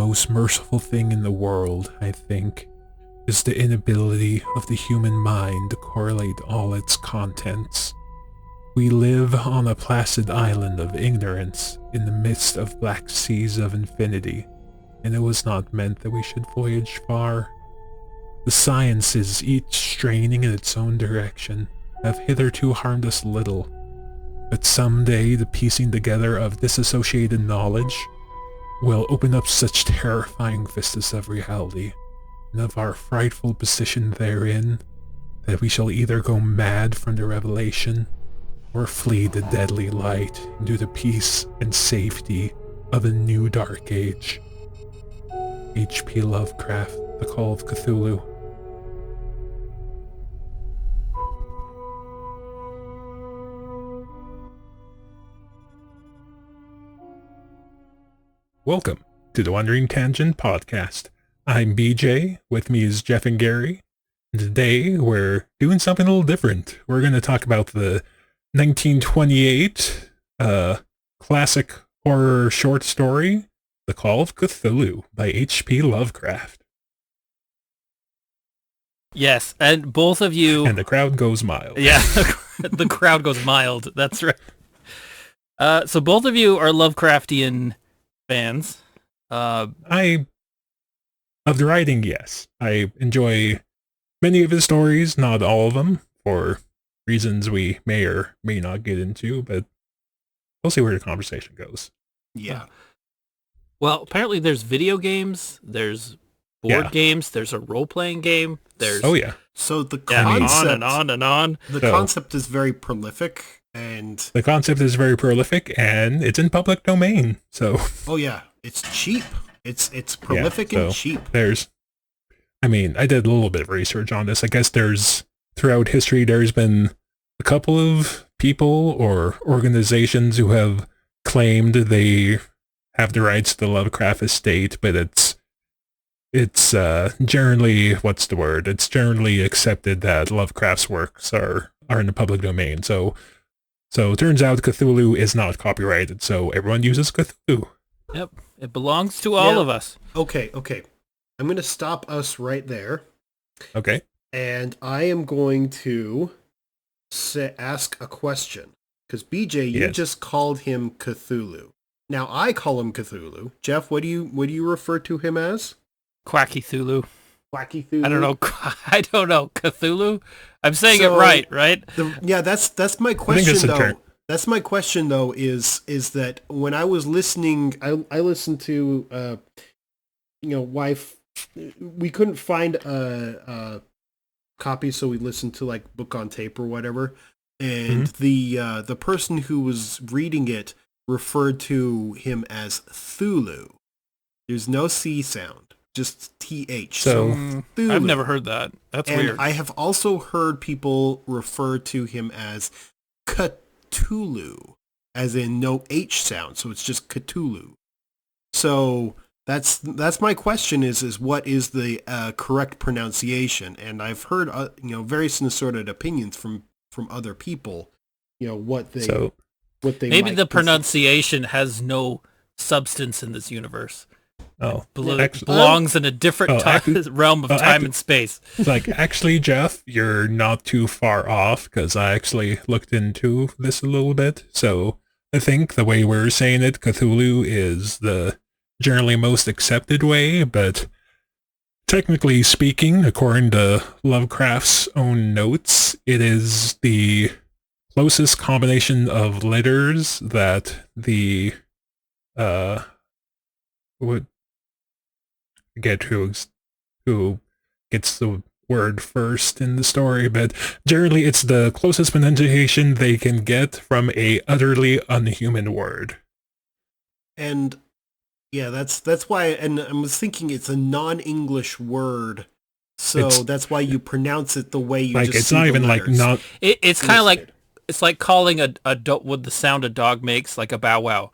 most merciful thing in the world, I think, is the inability of the human mind to correlate all its contents. We live on a placid island of ignorance in the midst of black seas of infinity, and it was not meant that we should voyage far. The sciences, each straining in its own direction, have hitherto harmed us little, but someday the piecing together of disassociated knowledge will open up such terrifying vistas of reality, and of our frightful position therein, that we shall either go mad from the revelation, or flee the deadly light into the peace and safety of a new dark age. H.P. Lovecraft, The Call of Cthulhu. Welcome to the Wandering Tangent Podcast. I'm BJ, with me is Jeff and Gary, and today we're doing something a little different. We're going to talk about the 1928 classic horror short story, The Call of Cthulhu by H.P. Lovecraft. Yes, and both of you... And the crowd goes mild. Yeah, the crowd goes mild, that's right. So both of you are Lovecraftian fans. Of the writing, yes. I enjoy many of his stories, not all of them, for reasons we may or may not get into, but we'll see where the conversation goes. Yeah. Well, apparently there's video games, there's board games, there's a role-playing game, there's... Oh, yeah. So the concept... on and on and on. The concept is very prolific, and... The concept is very prolific, and it's in public domain, so... Oh, yeah. It's cheap. It's prolific and cheap. I did a little bit of research on this. I guess throughout history, there's been a couple of people or organizations who have claimed they have the rights to the Lovecraft estate, but it's generally, what's the word? It's generally accepted that Lovecraft's works are in the public domain. So it turns out Cthulhu is not copyrighted, so everyone uses Cthulhu. Yep, it belongs to all of us. Okay. I'm going to stop us right there. Okay. And I am going to ask a question. Because BJ, you just called him Cthulhu. Now I call him Cthulhu. Jeff, what do you refer to him as? Quacky Thulu. Quacky Thulu? I don't know. Cthulhu? I'm saying it right? That's my question, though. That's my question, though, is that when I was listening, I listened to, we couldn't find a copy, so we listened to, like, book on tape or whatever, and the person who was reading it referred to him as Thulu. There's no C sound, just TH. So Thulu. I've never heard that. That's weird. I have also heard people refer to him as Cthulhu, as in no H sound, so it's just Cthulhu. So that's my question is what is the correct pronunciation? And I've heard various assorted opinions from other people, what they maybe the pronunciation has no substance in this universe. Oh, belongs in a different realm of time and space. Actually, Jeff, you're not too far off, because I actually looked into this a little bit. So I think the way we're saying it, Cthulhu, is the generally most accepted way, but technically speaking, according to Lovecraft's own notes, it is the closest combination of letters that the would get who gets the word first in the story, but generally it's the closest pronunciation they can get from a utterly unhuman word. And yeah, that's why, and I was thinking it's a non-English word, so that's why you pronounce it the way you just it's see not the even letters. It's kind of like, it's like calling a dog with the sound a dog makes, like a bow wow.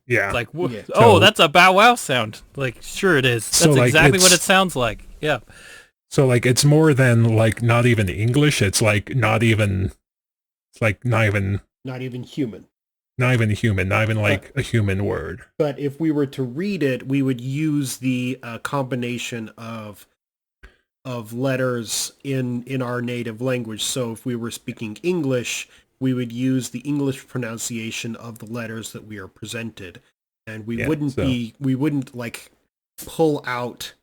Yeah. Like, that's a bow wow sound. Like, sure it is. That's exactly what it sounds like. Yeah. So it's more than not even English. It's not even human. Not even human. Not even human, not even like a human word. But if we were to read it, we would use the combination of letters in our native language. So if we were speaking English, we would use the English pronunciation of the letters that we are presented, and we wouldn't like pull out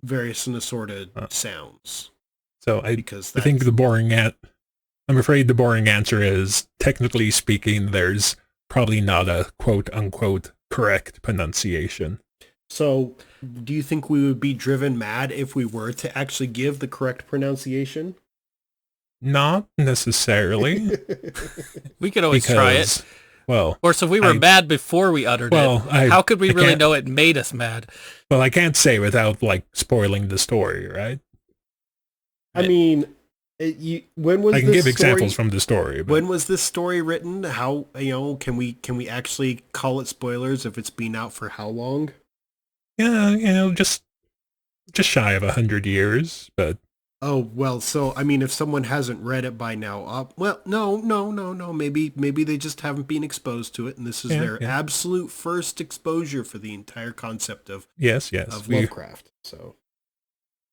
various and assorted sounds. So I think I'm afraid the boring answer is, technically speaking, there's probably not a quote unquote correct pronunciation. So do you think we would be driven mad if we were to actually give the correct pronunciation? Not necessarily. We could always try it. Well, or so if we were mad before we uttered it, how could we really know it made us mad? Well, I can't say without like spoiling the story, right? I mean, when was I can give examples from the story. But when was this story written? How, can we actually call it spoilers if it's been out for how long? Yeah, just shy of 100 years, but. Oh, well, so, I mean, if someone hasn't read it by now, well, no, maybe they just haven't been exposed to it, and this is their absolute first exposure for the entire concept of of Lovecraft, so.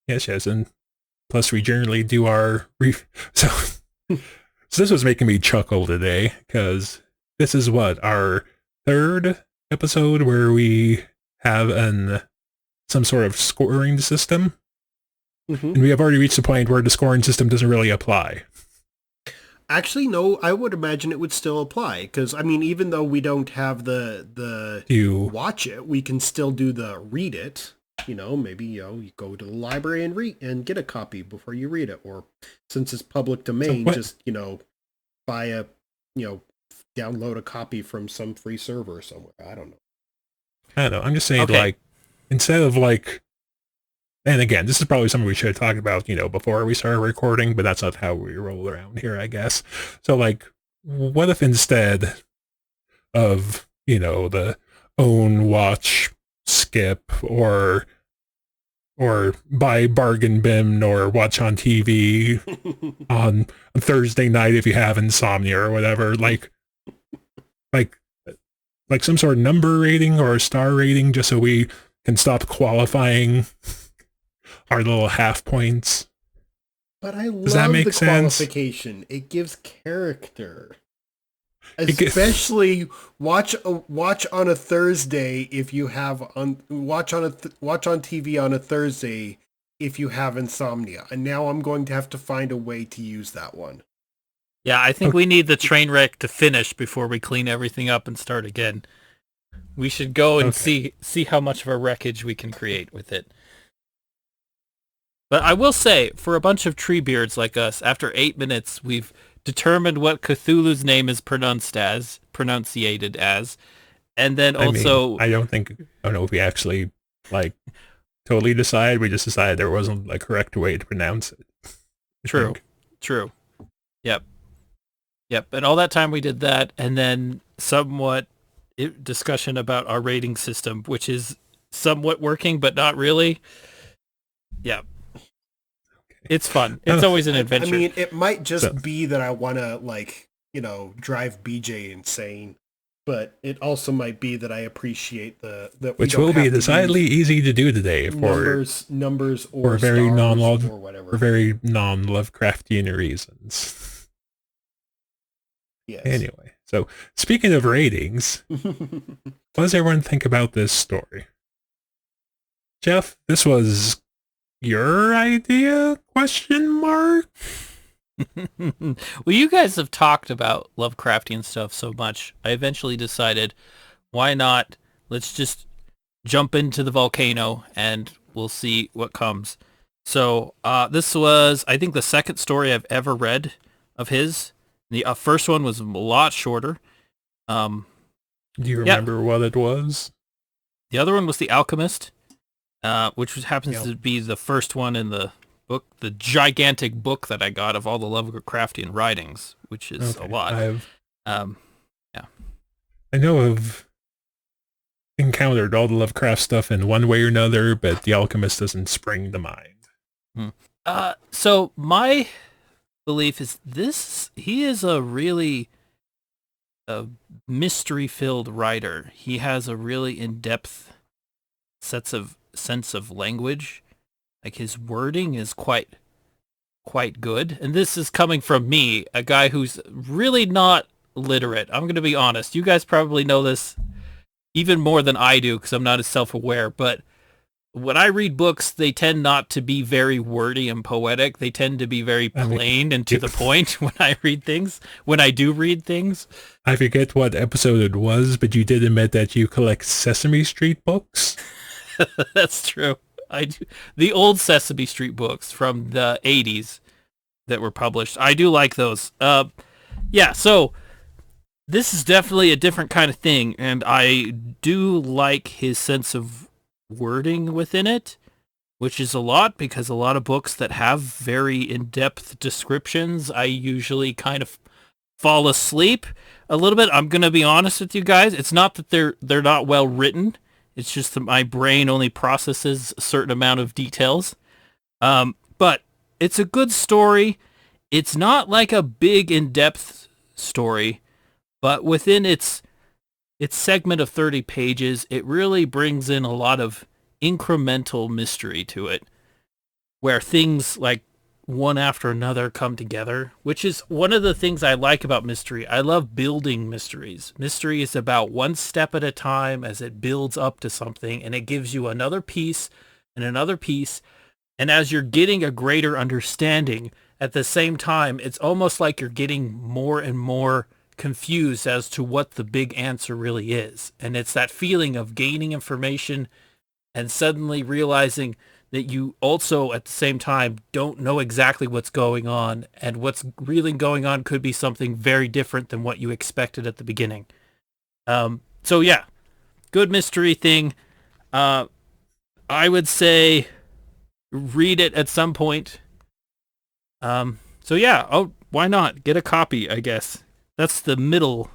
Yes, and plus we generally do our... So this was making me chuckle today, because this is our third episode where we have some sort of scoring system. Mm-hmm. And we have already reached the point where the scoring system doesn't really apply. Actually, no, I would imagine it would still apply. Because, I mean, even though we don't have the watch it, we can still do the read it. Maybe, you go to the library and read and get a copy before you read it. Or since it's public domain, just, buy a, download a copy from some free server somewhere. I don't know. I'm just saying, instead of and again, this is probably something we should have talked about, before we started recording, but that's not how we roll around here, I guess. So, what if instead of, the own, watch, skip, or buy bargain bin or watch on TV on Thursday night if you have insomnia or whatever, like some sort of number rating or a star rating, just so we can stop qualifying our little half points. But I love the qualification. It gives character. Especially watch on a Thursday if you have watch on TV on a Thursday if you have insomnia. And now I'm going to have to find a way to use that one. Yeah, I think we need the train wreck to finish before we clean everything up and start again. We should go and see how much of a wreckage we can create with it. But I will say, for a bunch of treebeards like us, after 8 minutes, we've determined what Cthulhu's name is pronunciated as, and then also... I don't know if we actually, totally decided. We just decided there wasn't a correct way to pronounce it. True. Yep. And all that time we did that, and then somewhat discussion about our rating system, which is somewhat working, but not really. Yeah. It's fun. It's always an adventure. I mean, it might just be that I want to, drive BJ insane, but it also might be that I appreciate that which will be decidedly easy to do today for numbers or very or whatever. For very non-Lovecraftian reasons. Yes. Anyway, so speaking of ratings, what does everyone think about this story? Jeff, this was your idea? ? Well, you guys have talked about Lovecraftian stuff so much. I eventually decided, why not? Let's just jump into the volcano and we'll see what comes. So this was, I think, the second story I've ever read of his. The first one was a lot shorter. Do you remember what it was? The other one was The Alchemist. Which happens to be the first one in the book, the gigantic book that I got of all the Lovecraftian writings, which is a lot. I know I've encountered all the Lovecraft stuff in one way or another, but The Alchemist doesn't spring to mind. So my belief is he is a really a mystery-filled writer. He has a really in-depth sense of language. Like his wording is quite good. And this is coming from me, a guy who's really not literate. I'm going to be honest. You guys probably know this even more than I do because I'm not as self-aware. But when I read books, they tend not to be very wordy and poetic. They tend to be very plain and to the point when I read things, when I do read things. I forget what episode it was, but you did admit that you collect Sesame Street books. That's true. I do. The old Sesame Street books from the 80s that were published. I do like those. Yeah, so this is definitely a different kind of thing, and I do like his sense of wording within it, which is a lot because a lot of books that have very in-depth descriptions, I usually kind of fall asleep a little bit. I'm going to be honest with you guys. It's not that they're not well written. It's just that my brain only processes a certain amount of details. But it's a good story. It's not like a big in-depth story, but within its segment of 30 pages, it really brings in a lot of incremental mystery to it, where things like one after another come together, which is one of the things I like about mystery. I love building mysteries. Mystery is about one step at a time as it builds up to something, and it gives you another piece and another piece. And as you're getting a greater understanding, at the same time, it's almost like you're getting more and more confused as to what the big answer really is. And it's that feeling of gaining information and suddenly realizing that you also at the same time don't know exactly what's going on, and what's really going on could be something very different than what you expected at the beginning. So yeah, good mystery thing. I would say read it at some point. So yeah, why not? Get a copy, I guess. That's the middle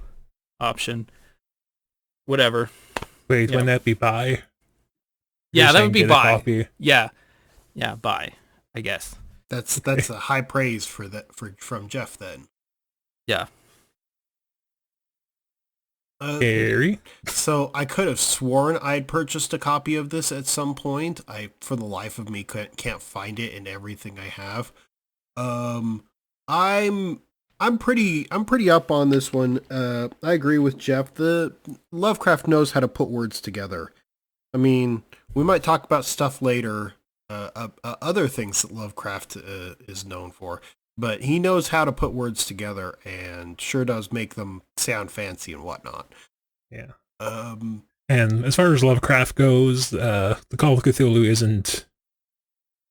option. Whatever. Wait, Yeah. wouldn't that be buy? Yeah, You're that saying would be get a buy. copy? Yeah, buy, I guess. That's a high praise from Jeff then. Yeah. Gary? So I could have sworn I'd purchased a copy of this at some point. I, for the life of me, can't find it in everything I have. I'm pretty up on this one. I agree with Jeff. The Lovecraft knows how to put words together. I mean, we might talk about stuff later, other things that Lovecraft is known for, but he knows how to put words together and sure does make them sound fancy and whatnot. Yeah. And as far as Lovecraft goes, the Call of Cthulhu isn't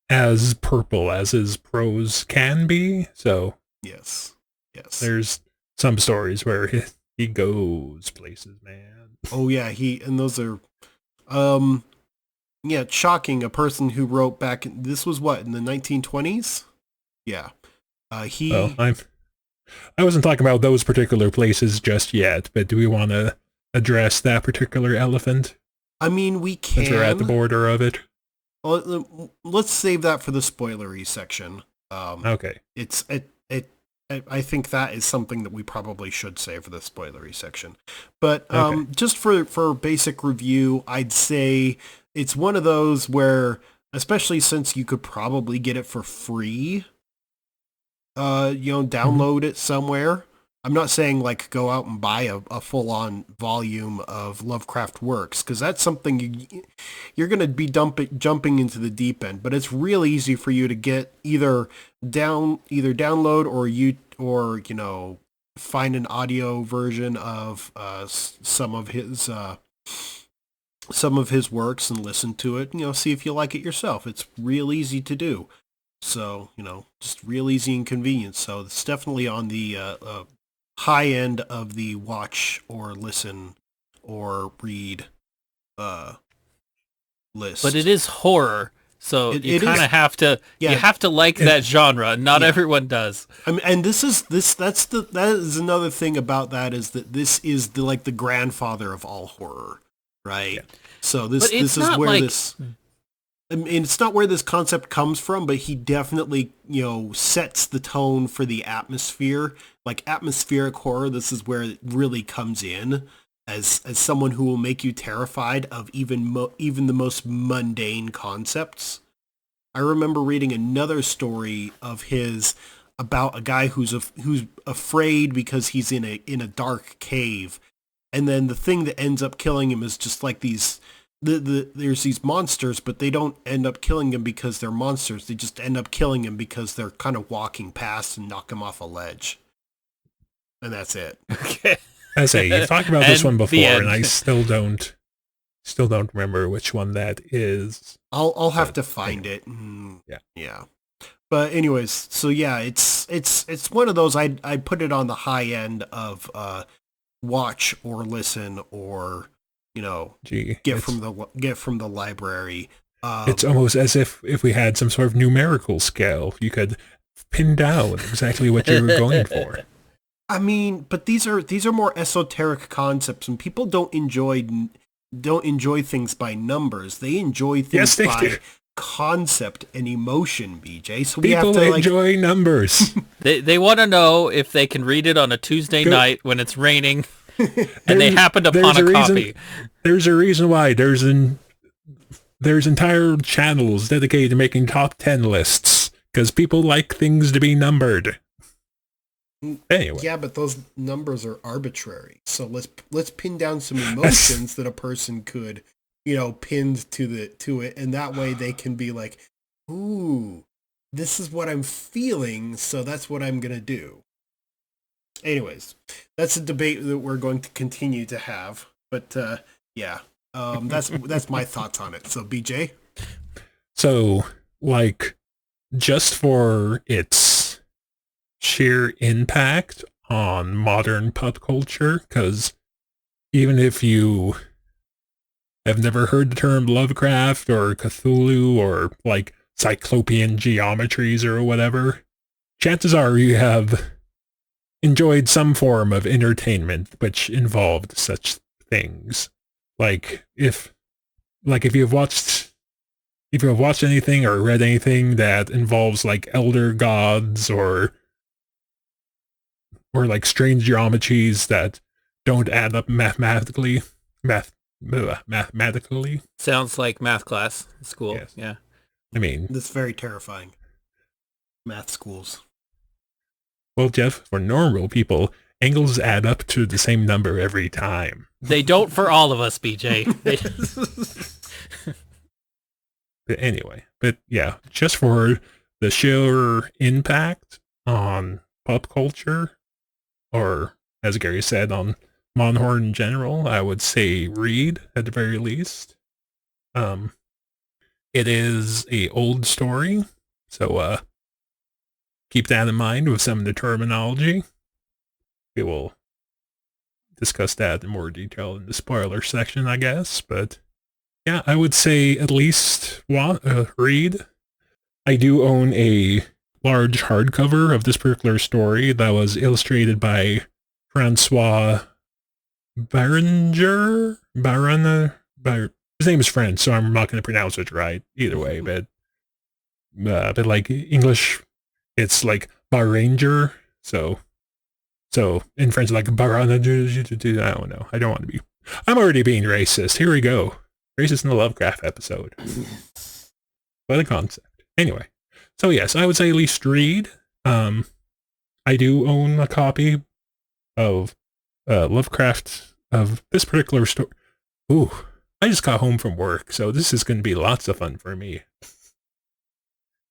as purple as his prose can be, so Yes. there's some stories where he goes places, man. Oh yeah, and those are, yeah, it's shocking. A person who wrote back, this was what, in the 1920s? Yeah. Well, I wasn't talking about those particular places just yet, but do we want to address that particular elephant? I mean, we can. Since we're at the border of it. Well, let's save that for the spoilery section. Okay. I think that is something that we probably should save for the spoilery section. But Okay. just for basic review, I'd say it's one of those where, especially since you could probably get it for free, download it somewhere. I'm not saying like go out and buy a full-on volume of Lovecraft works, because that's something you're going to be jumping into the deep end. But it's real easy for you to get either download or find an audio version of some of his works and listen to it. See if you like it yourself. It's real easy to do. So just real easy and convenient. So it's definitely on the high end of the watch or listen or read list. But it is horror, so you kind of have to Yeah. you have to like that genre. Not everyone does. I mean, and that is another thing about that, is that this is the grandfather of all horror, right? Yeah. So But this it's is not where like this I mean, it's not where this concept comes from, but he definitely, sets the tone for the atmosphere. Like atmospheric horror, this is where it really comes in as someone who will make you terrified of even the most mundane concepts. I remember reading another story of his about a guy who's afraid because he's in a dark cave, and then the thing that ends up killing him is just like these. There's these monsters, but they don't end up killing him because they're monsters. They just end up killing him because they're kind of walking past and knock him off a ledge. And that's it. Okay. I say, you've talked about this And one the before, end. and I still don't remember which one that is. I'll have to find it. Yeah. But anyways, so yeah, it's one of those I put it on the high end of watch or listen or get from the library. It's almost as if we had some sort of numerical scale. You could pin down exactly what you were going for. I mean, but these are more esoteric concepts, and people don't enjoy things by numbers. They enjoy things by concept and emotion, BJ. So we people have to enjoy numbers. They want to know if they can read it on a Tuesday night when it's raining. And they happened upon a copy. There's a reason why there's entire channels dedicated to making top 10 lists because people like things to be numbered. Anyway. Yeah, but those numbers are arbitrary. So let's pin down some emotions that a person could, pinned to it, and that way they can be like, "Ooh, this is what I'm feeling, so that's what I'm gonna do." Anyways, that's a debate that we're going to continue to have. But yeah, that's my thoughts on it. So BJ, so just for its sheer impact on modern pop culture, because even if you have never heard the term Lovecraft or Cthulhu or cyclopean geometries or whatever, chances are you have enjoyed some form of entertainment which involved such things. If you've watched anything or read anything that involves elder gods or strange geometries that don't add up mathematically. Sounds like math class in school. Yes. Yeah. I mean, that's very terrifying. Math schools. Well, Jeff, for normal people, angles add up to the same number every time. They don't for all of us, BJ. But anyway, yeah, just for the sheer impact on pop culture, or as Gary said, on modern horror in general, I would say read at the very least. It is a old story, so keep that in mind with some of the terminology. We will discuss that in more detail in the spoiler section, I guess. But yeah, I would say at least read. I do own a large hardcover of this particular story that was illustrated by Francois Barranger. His name is French, so I'm not going to pronounce it right either way. But English, it's Barranger. So in French, Barranger. I don't know. I don't want to be. I'm already being racist. Here we go. Racist in the Lovecraft episode. What a concept. Anyway, so yes, I would say at least read. I do own a copy of Lovecraft of this particular story. Ooh, I just got home from work, so this is going to be lots of fun for me.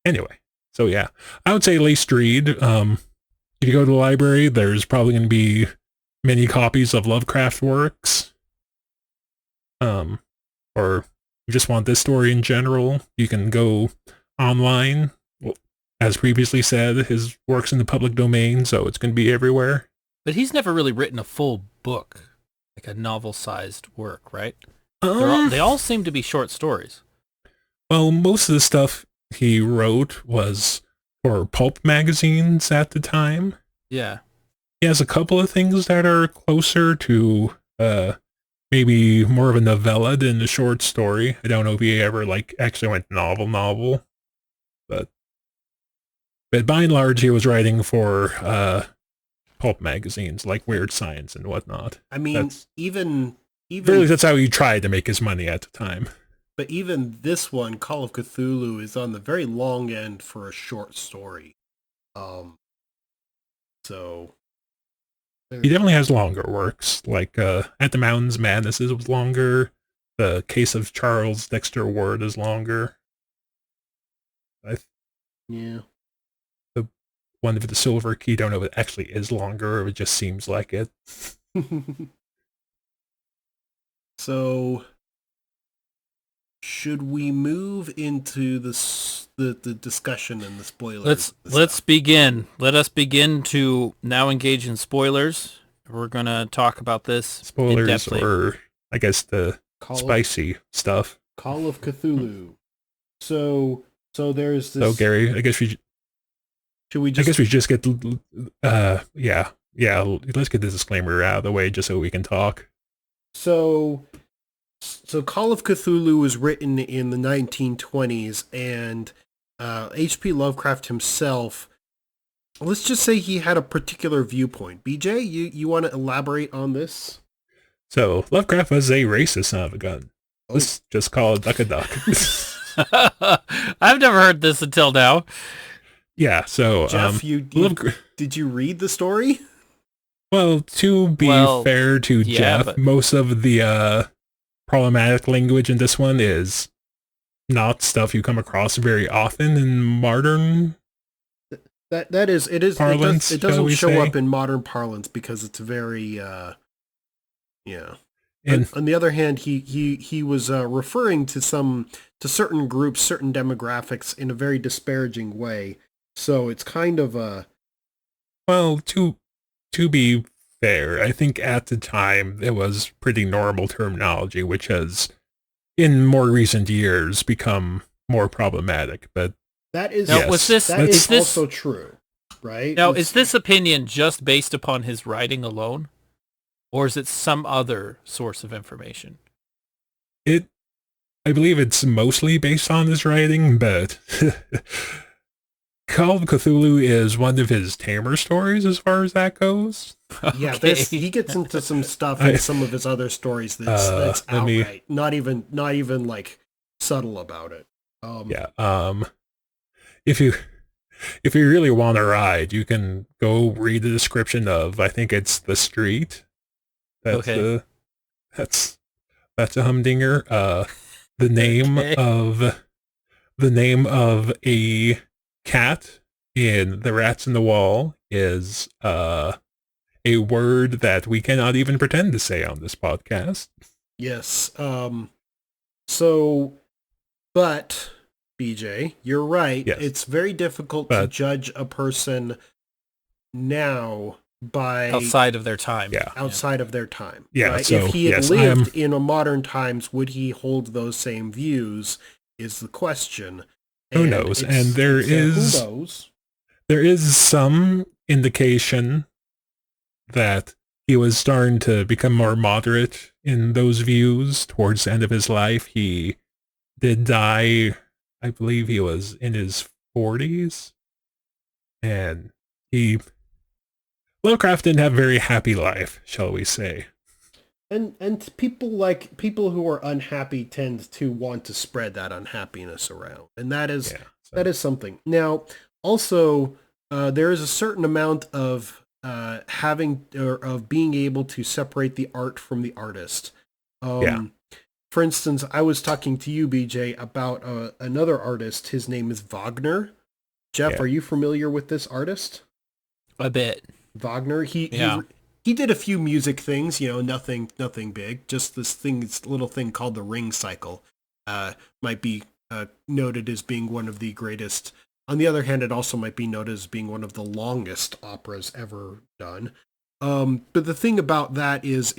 Anyway, so yeah, I would say at least read. If you go to the library, there's probably going to be many copies of Lovecraft works. Or you just want this story in general, you can go online. Well, as previously said, his work's in the public domain, so it's going to be everywhere. But he's never really written a full book, like a novel-sized work, right? They all seem to be short stories. Well, most of the stuff he wrote was for pulp magazines at the time. Yeah. He has a couple of things that are closer to maybe more of a novella than a short story. I don't know if he ever actually went novel, but by and large he was writing for pulp magazines like Weird Science and whatnot. I mean, even really, that's how he tried to make his money at the time. But even this one, Call of Cthulhu, is on the very long end for a short story. So he definitely has longer works, like At the Mountains Madnesses was longer. The Case of Charles Dexter Ward is longer. Yeah. The one with the Silver Key, don't know if it actually is longer or it just seems like it. So, should we move into the discussion and the spoilers? Let's begin. Let us begin to now engage in spoilers. We're gonna talk about this spoilers, in-depthly. or I guess the spicy stuff. Call of Cthulhu. So there's this. So Gary, I guess we just get yeah. Let's get the disclaimer out of the way just so we can talk. So Call of Cthulhu was written in the 1920s, and H.P. Lovecraft himself, let's just say he had a particular viewpoint. BJ, you want to elaborate on this? So Lovecraft was a racist son of a gun. Let's just call it duck a duck. I've never heard this until now. Yeah, so Jeff, did you read the story? Well, to be fair to Jeff, most of the problematic language in this one is not stuff you come across very often in modern parlance, it doesn't show up in modern parlance because it's very And on the other hand, he was referring to certain groups, certain demographics in a very disparaging way. So it's kind of a... Well, to be fair, I think at the time it was pretty normal terminology, which has, in more recent years, become more problematic. But that is also true, right? Now, is this opinion just based upon his writing alone? Or is it some other source of information? I believe it's mostly based on his writing, but Call of Cthulhu is one of his tamer stories as far as that goes. Yeah, he gets into some stuff in some of his other stories that's outright, not even like subtle about it. If you really want to ride, you can go read the description of, I think it's The Street. That's a humdinger. The name of a cat in The Rats in the Wall is a word that we cannot even pretend to say on this podcast. Yes. But BJ, you're right. Yes. It's very difficult to judge a person now by outside of their time. Yeah. Outside of their time. Yeah. Right? So, if he had lived in a modern times, would he hold those same views is the question. Who knows? And there is some indication that he was starting to become more moderate in those views towards the end of his life. He did die, I believe he was in his 40s. And Lovecraft didn't have a very happy life, shall we say. And people who are unhappy tend to want to spread that unhappiness around. And that is something. Now, also, there is a certain amount of of being able to separate the art from the artist. For instance, I was talking to you, BJ, about another artist. His name is Wagner. Jeff, are you familiar with this artist? A bit. Wagner. He did a few music things, nothing big. Just this little thing called the Ring Cycle. Might be noted as being one of the greatest. On the other hand, it also might be noted as being one of the longest operas ever done. But the thing about that is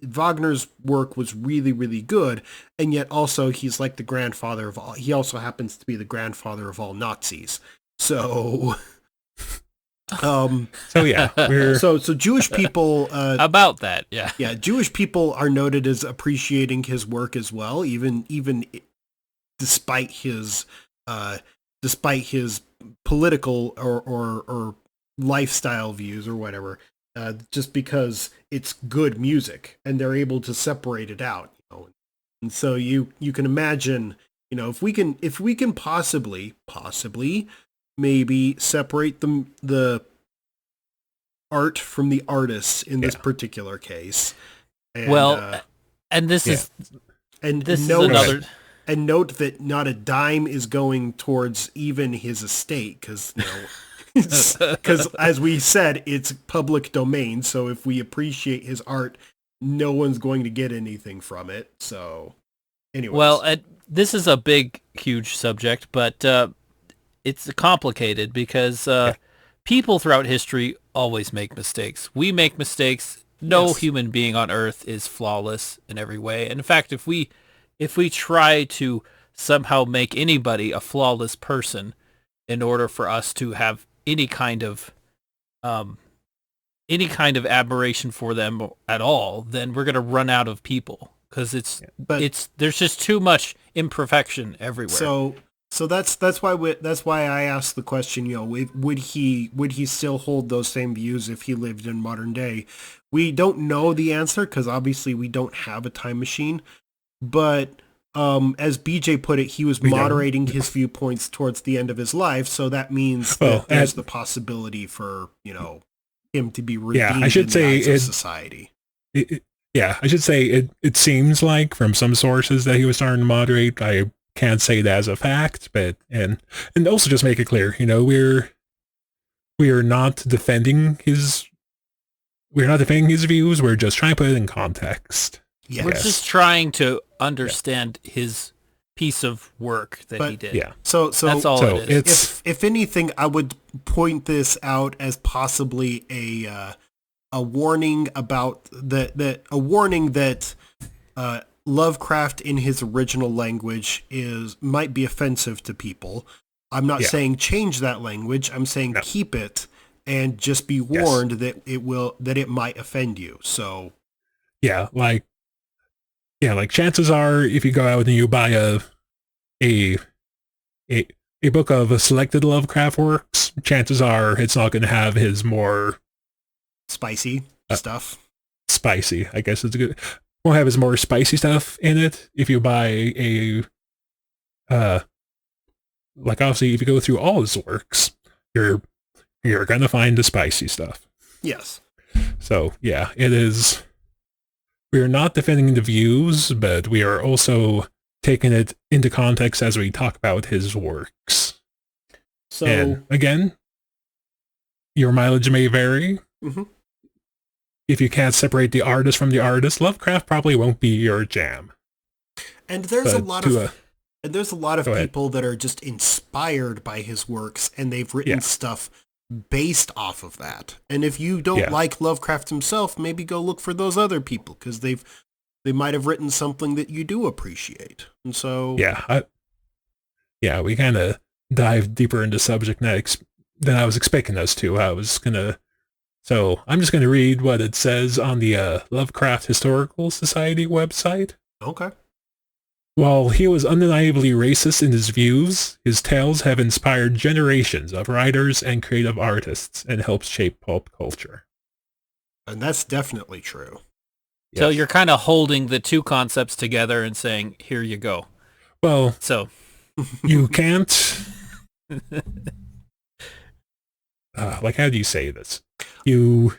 Wagner's work was really, really good. And yet also he's like the grandfather of all. He also happens to be the grandfather of all Nazis. So... So yeah, we're So Jewish people, About that, yeah. yeah, Jewish people are noted as appreciating his work as well, even despite his despite his political or lifestyle views or whatever. Just because it's good music and they're able to separate it out, you know. And so you can imagine, you know, if we can possibly maybe separate the art from the artists in this particular case. And, Well, and this yeah. is and this is note, another. and note that not a dime is going towards even his estate, because you know, because as we said, it's public domain. So if we appreciate his art, no one's going to get anything from it. So, anyways, Well, this is a big, huge subject, but it's complicated because people throughout history always make mistakes. We make mistakes. No Yes. human being on Earth is flawless in every way. And in fact, if we try to somehow make anybody a flawless person in order for us to have any kind of admiration for them at all, then we're going to run out of people because but there's just too much imperfection everywhere. So that's why I asked the question. You know, would he still hold those same views if he lived in modern day? We don't know the answer because obviously we don't have a time machine. But as BJ put it, he was We don't. moderating his viewpoints towards the end of his life. So that means Well, that there's the possibility for, you know, him to be redeemed Yeah, I should in the say eyes of it- society. yeah, I should say it seems like from some sources that he was starting to moderate. I can't say that as a fact, but and also just make it clear, you know, we are not defending his views. We're just trying to put it in context. Yes. We're just trying to understand his piece of work that he But- did. Yeah. So That's all So it is. it's if anything, I would point this out as possibly a warning about a warning that Lovecraft in his original language might be offensive to people. I'm not Yeah. saying change that language. I'm saying No. keep it and just be warned that it might offend you. So yeah, like chances are if you go out and you buy a book of selected Lovecraft works, chances are it's not going to have his more spicy stuff. spicy, I guess it's good. Won't have his more spicy stuff in it. If you buy like obviously if you go through all his works, you're gonna find the spicy stuff. Yes. So yeah, it is. We are not defending the views, but we are also taking it into context as we talk about his works. So And again, your mileage may vary. Mhm. If you can't separate the artist from the artist, Lovecraft probably won't be your jam. and there's a But lot to of And there's a lot of Go ahead. people that are just inspired by his works, and they've written Yeah. stuff based off of that. And if you don't Yeah. like Lovecraft himself, maybe go look for those other people, because they might have written something that you do appreciate. And so, we kind of dive deeper into subject than I was expecting us to. So I'm just gonna read what it says on the Lovecraft Historical Society website. okay. While he was undeniably racist in his views, his tales have inspired generations of writers and creative artists and helped shape pulp culture. And that's definitely true. So Yes. you're kind of holding the two concepts together and saying, here you go. Well, So you can't... like, how do you say this? You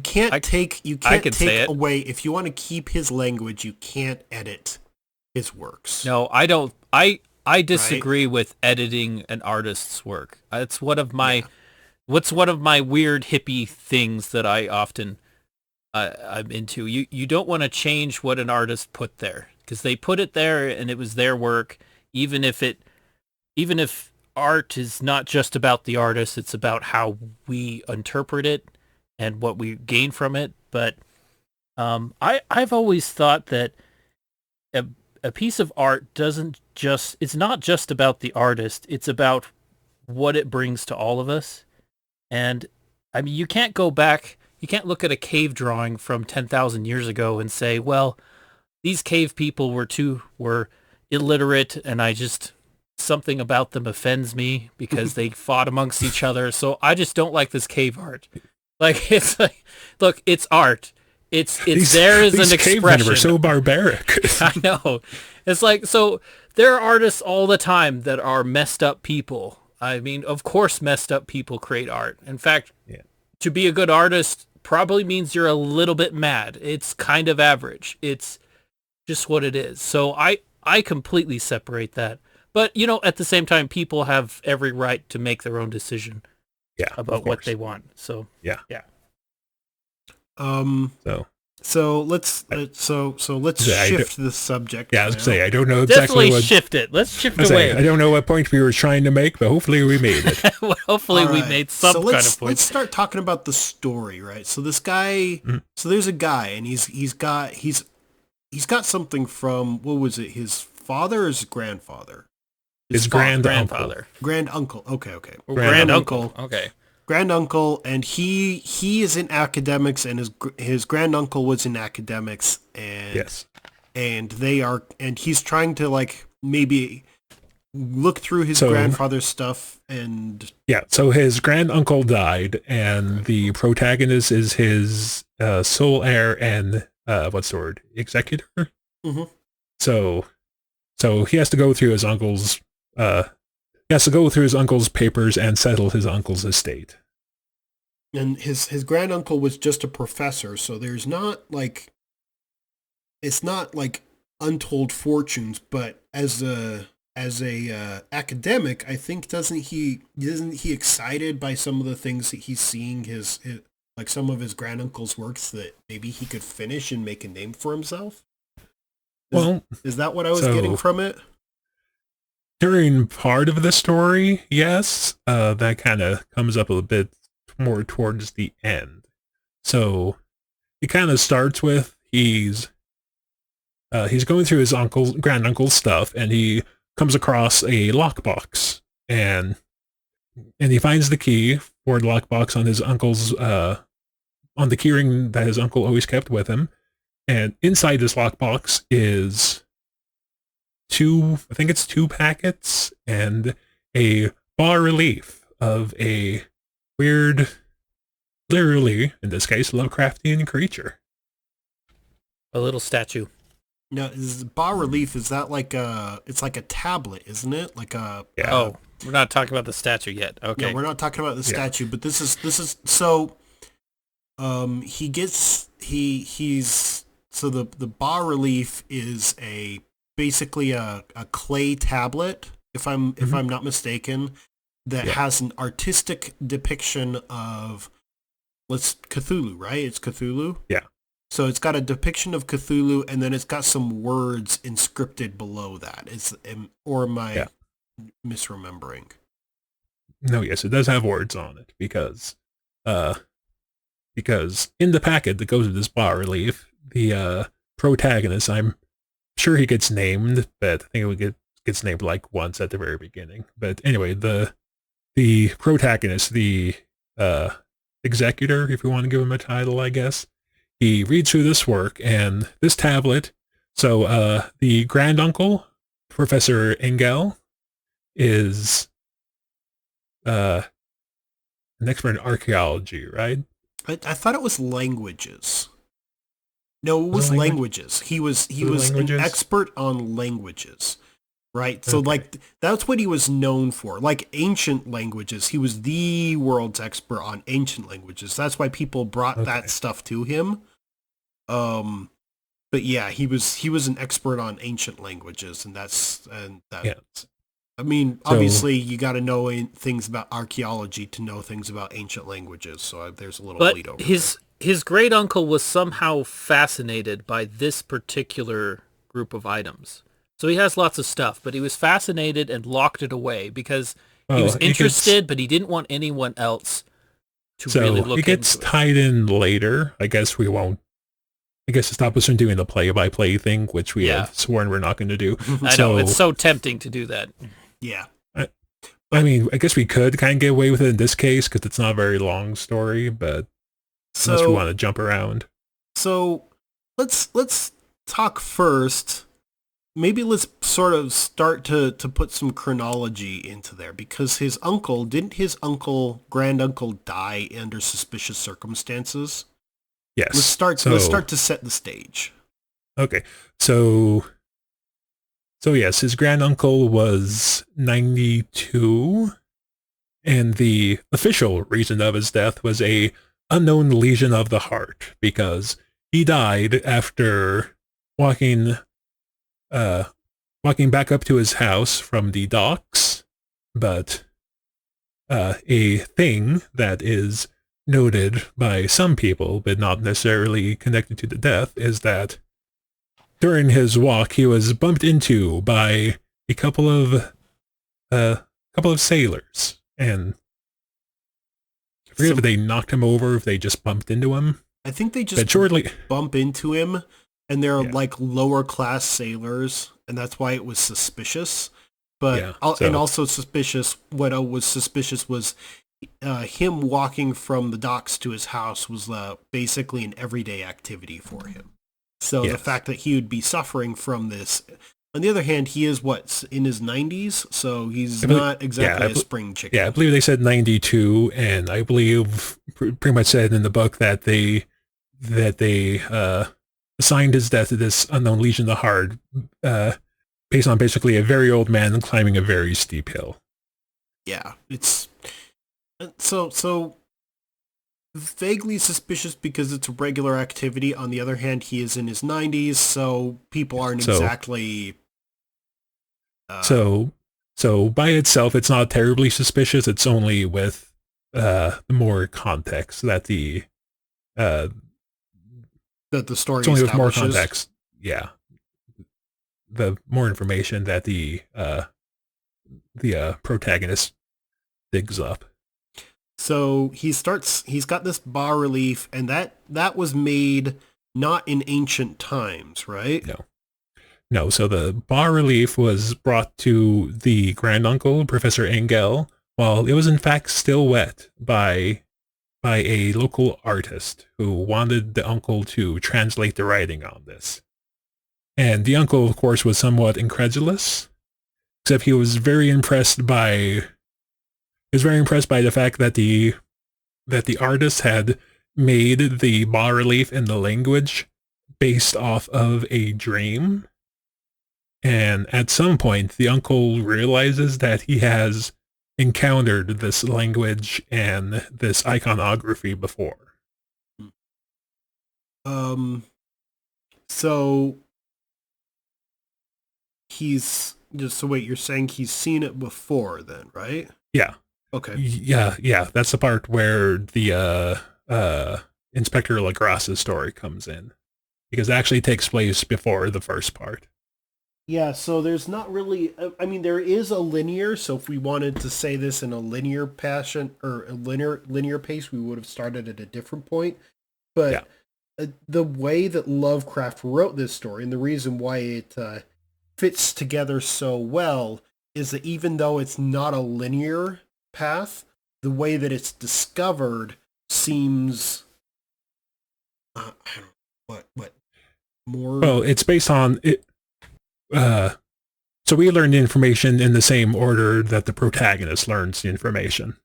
can't I take can say it. away, if you want to keep his language, you can't edit his works. no, I don't. I disagree with editing an artist's work. It's one of my weird hippie things that I often I'm into. You don't want to change what an artist put there because they put it there and it was their work. Even if art is not just about the artist, it's about how we interpret it and what we gain from it. But I've always thought that a piece of art it's not just about the artist, it's about what it brings to all of us. And I mean, you can't go back. You can't look at a cave drawing from 10,000 years ago and say, well, these cave people were illiterate, and something about them offends me because they fought amongst each other. So I just don't like this cave art. Like, it's like, look, it's art. It's there as an expression. These cavemen were so barbaric. I know. It's like, so there are artists all the time that are messed up people. I mean, of course, messed up people create art. In fact, to be a good artist probably means you're a little bit mad. It's kind of average. It's just what it is. So I completely separate that. But, at the same time, people have every right to make their own decision about what they want. So, yeah. So let's shift the subject. Yeah, I was going to say, I don't know exactly Definitely shift it. Let's shift away. I don't know what point we were trying to make, but hopefully we made it. Well, hopefully we made some kind of point. Let's start talking about the story, right? So this guy, so there's a guy, and he's got something from, what was it, his father or his grandfather? His grandfather. Granduncle. Okay. Granduncle. Okay. Granduncle, and he is in academics, and his granduncle was in academics, and yes, and he's trying to like maybe look through his grandfather's stuff, and so his granduncle died, and the protagonist is his sole heir and what's the word, executor. Mm-hmm. So he has to go through his uncle's papers and settle his uncle's estate. And his granduncle was just a professor, so there's not like, it's not like untold fortunes, but as a academic, I think isn't he excited by some of the things that he's seeing his like some of his granduncle's works that maybe he could finish and make a name for himself? Is that what I was getting from it? During part of the story, yes, that kind of comes up a bit more towards the end. So it kind of starts with he's going through his granduncle's stuff, and he comes across a lockbox, and he finds the key for the lockbox on his uncle's on the keyring that his uncle always kept with him, and inside this lockbox is two packets and a bas-relief of a weird, literally, in this case, Lovecraftian creature. A little statue. Now, is bas-relief, is that like it's like a tablet, isn't it? Like a... Yeah. Oh, we're not talking about the statue yet. Okay. Yeah, we're not talking about the statue, but this is, so, so the bas-relief is basically a clay tablet, if I'm not mistaken, that has an artistic depiction of Cthulhu, right? It's Cthulhu? Yeah. So it's got a depiction of Cthulhu, and then it's got some words inscripted below that. Or am I misremembering? No, yes, it does have words on it, because in the packet that goes with this bas-relief, the protagonist, I'm sure he gets named, but I think it gets named like once at the very beginning. But anyway, the protagonist, the executor, if you want to give him a title, I guess, he reads through this work and this tablet. So the granduncle, Professor Engel, is an expert in archaeology, right? I thought it was languages. No, it was languages. He was an expert on languages, right? So like that's what he was known for. Like ancient languages, he was the world's expert on ancient languages. That's why people brought that stuff to him. But yeah, he was an expert on ancient languages, and that. Yeah. I mean, obviously, you got to know things about archaeology to know things about ancient languages. So there's a little bleed over. His great uncle was somehow fascinated by this particular group of items. So he has lots of stuff, but he was fascinated and locked it away because he was interested, but he didn't want anyone else to really look into it. It gets tied in later. I guess to stop us from doing the play-by-play thing, which we have sworn we're not going to do. I know, it's so tempting to do that. Yeah. I mean, I guess we could kind of get away with it in this case because it's not a very long story, but unless we want to jump around. So let's talk first. Maybe let's sort of start to put some chronology into there, because didn't his granduncle die under suspicious circumstances? Yes. Let's start to set the stage. Okay. So yes, his granduncle was 92, and the official reason of his death was a unknown lesion of the heart, because he died after walking back up to his house from the docks, but a thing that is noted by some people, but not necessarily connected to the death, is that during his walk he was bumped into by a couple of sailors, and I forget if they knocked him over, if they just bumped into him. I think they just bump into him, and they're like lower class sailors, and that's why it was suspicious. But and also suspicious. What was suspicious was him walking from the docks to his house was basically an everyday activity for him. So the fact that he would be suffering from this. On the other hand, he is in his 90s, so he's not exactly a spring chicken. Yeah, I believe they said 92, and I believe pretty much said in the book that they assigned his death to this unknown lesion of the heart, based on basically a very old man climbing a very steep hill. Yeah, it's so vaguely suspicious because it's a regular activity. On the other hand, he is in his 90s, so people aren't exactly... So by itself, it's not terribly suspicious. It's only with more context that the story it's only with more context. Yeah. The more information that the protagonist digs up. So he's got this bas-relief, and that was made not in ancient times, right? No, so the bas-relief was brought to the granduncle, Professor Engel, while it was in fact still wet by a local artist who wanted the uncle to translate the writing on this. And the uncle, of course, was somewhat incredulous, except he was very impressed by the fact that the artist had made the bas-relief in the language based off of a dream. And at some point, the uncle realizes that he has encountered this language and this iconography before. So you're saying he's seen it before then, right? Yeah. Okay. Yeah. That's the part where the Inspector Lagrasse's story comes in, because it actually takes place before the first part. Yeah, so there's not really... I mean, there is a linear, so if we wanted to say this in a linear passion or a linear pace, we would have started at a different point. But the way that Lovecraft wrote this story, and the reason why it fits together so well, is that even though it's not a linear path, the way that it's discovered seems... I don't know, what more... Well, it's based on... it. So we learn the information in the same order that the protagonist learns the information.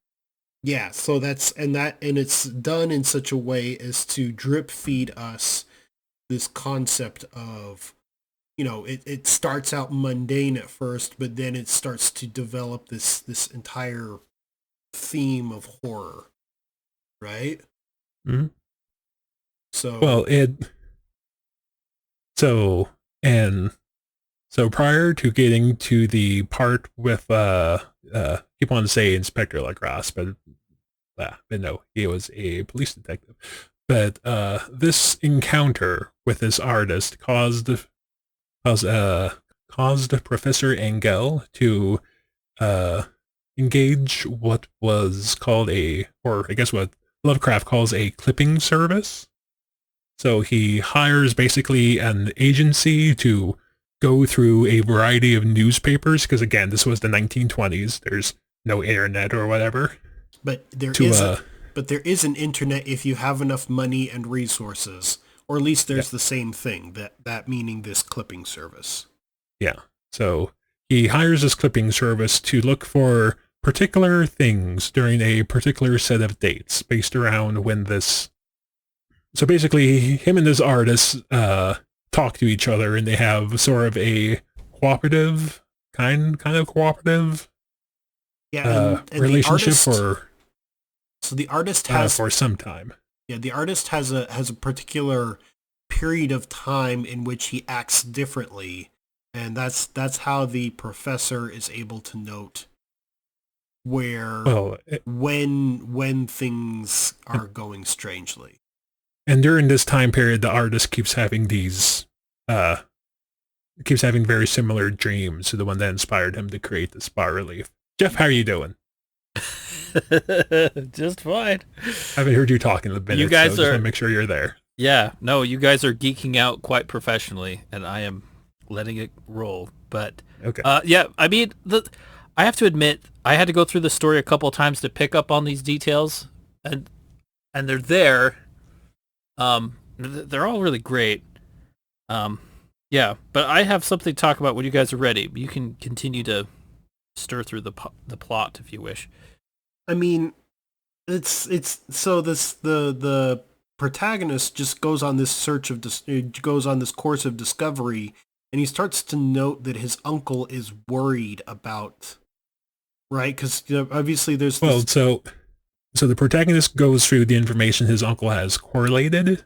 Yeah, so and it's done in such a way as to drip feed us this concept of, it starts out mundane at first, but then it starts to develop this entire theme of horror, right? Mm-hmm. So prior to getting to the part with keep on to say Inspector Lagrasse, but no, he was a police detective. But this encounter with this artist caused Professor Engel to engage what was called or I guess what Lovecraft calls a clipping service. So he hires basically an agency to go through a variety of newspapers, because again, this was the 1920s. There's no internet or whatever. But there To is but there is an internet if you have enough money and resources, or at least there's the same thing. That meaning this clipping service. Yeah. So he hires this clipping service to look for particular things during a particular set of dates based around when this. So basically, him and this artist talk to each other, and they have sort of a cooperative kind of cooperative And relationship the artist has for some time. Yeah, the artist has a particular period of time in which he acts differently, and that's how the professor is able to note when things are going strangely. And during this time period, the artist keeps having very similar dreams to the one that inspired him to create this bas relief. Jeff, how are you doing? Just fine. I haven't heard you talk in a minute, you guys so just want to make sure you're there. Yeah, no, you guys are geeking out quite professionally, and I am letting it roll. But okay. Yeah, I mean, I have to admit, I had to go through the story a couple of times to pick up on these details, and they're there. They're all really great. Yeah, but I have something to talk about when you guys are ready. You can continue to stir through the plot if you wish. I mean, it's so the protagonist just goes on this course of discovery, and he starts to note that his uncle is worried about, right? Because obviously there's so the protagonist goes through the information his uncle has correlated,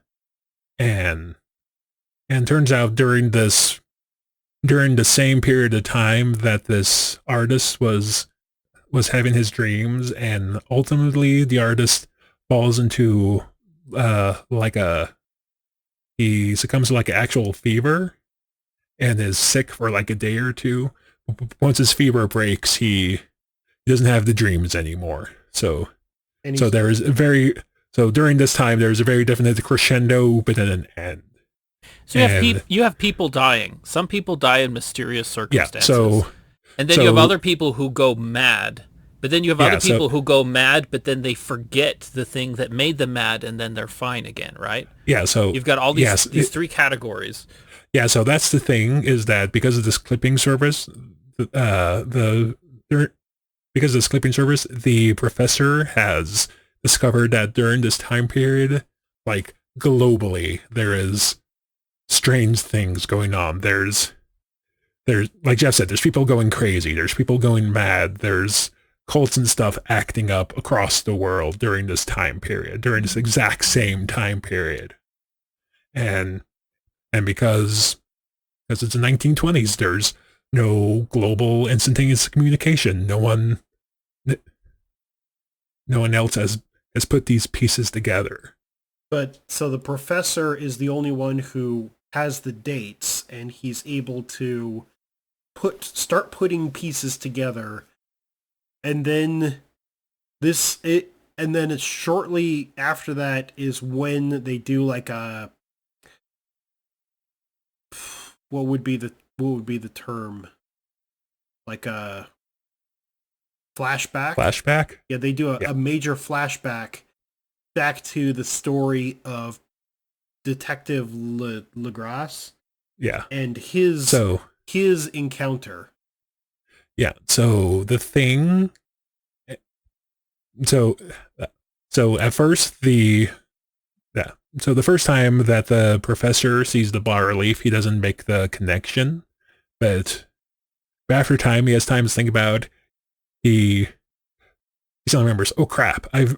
and turns out during the same period of time that this artist was having his dreams, and ultimately the artist falls into he succumbs to like an actual fever and is sick for like a day or two. Once his fever breaks, he doesn't have the dreams anymore. So during this time there's a very definite crescendo but then an end. So you have people dying. Some people die in mysterious circumstances. Yeah, and then you have other people who go mad. But then you have other people who go mad, but then they forget the thing that made them mad, and then they're fine again, right? Yeah, so you've got all these three categories. Yeah, so that's the thing, is that because of this clipping service, the professor has discovered that during this time period, like globally, there is strange things going on. There's like Jeff said, there's people going crazy, there's people going mad, there's cults and stuff acting up across the world during this time period, during this exact same time period. And because it's the 1920s, there's no global instantaneous communication. No one else has put these pieces together. But so the professor is the only one who has the dates, and he's able to start putting pieces together. And then it's shortly after that is when they do like a what would be the term, like a flashback. Yeah, they do a major flashback back to the story of Detective Legrasse. Yeah, and his encounter. Yeah, so the thing, so at first the first time that the professor sees the bas relief, he doesn't make the connection, but after time, he has time to think about, he suddenly remembers, oh crap, I've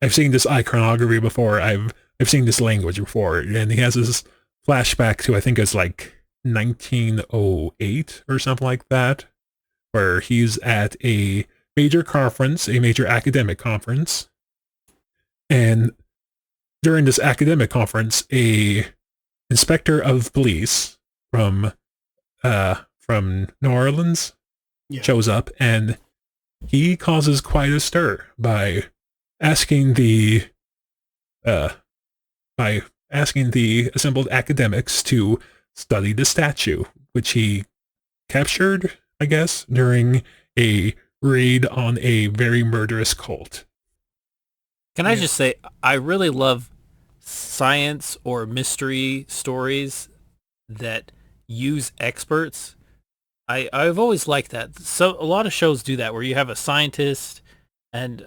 seen this iconography before, I've seen this language before, and he has this flashback to, I think it's like 1908 or something like that, where he's at a major academic conference, and during this academic conference, a inspector of police from New Orleans shows up, and he causes quite a stir by asking the assembled academics to study the statue, which he captured, I guess, during a raid on a very murderous cult. Can I just say, I really love science or mystery stories that use experts. I've always liked that. So a lot of shows do that, where you have a scientist, and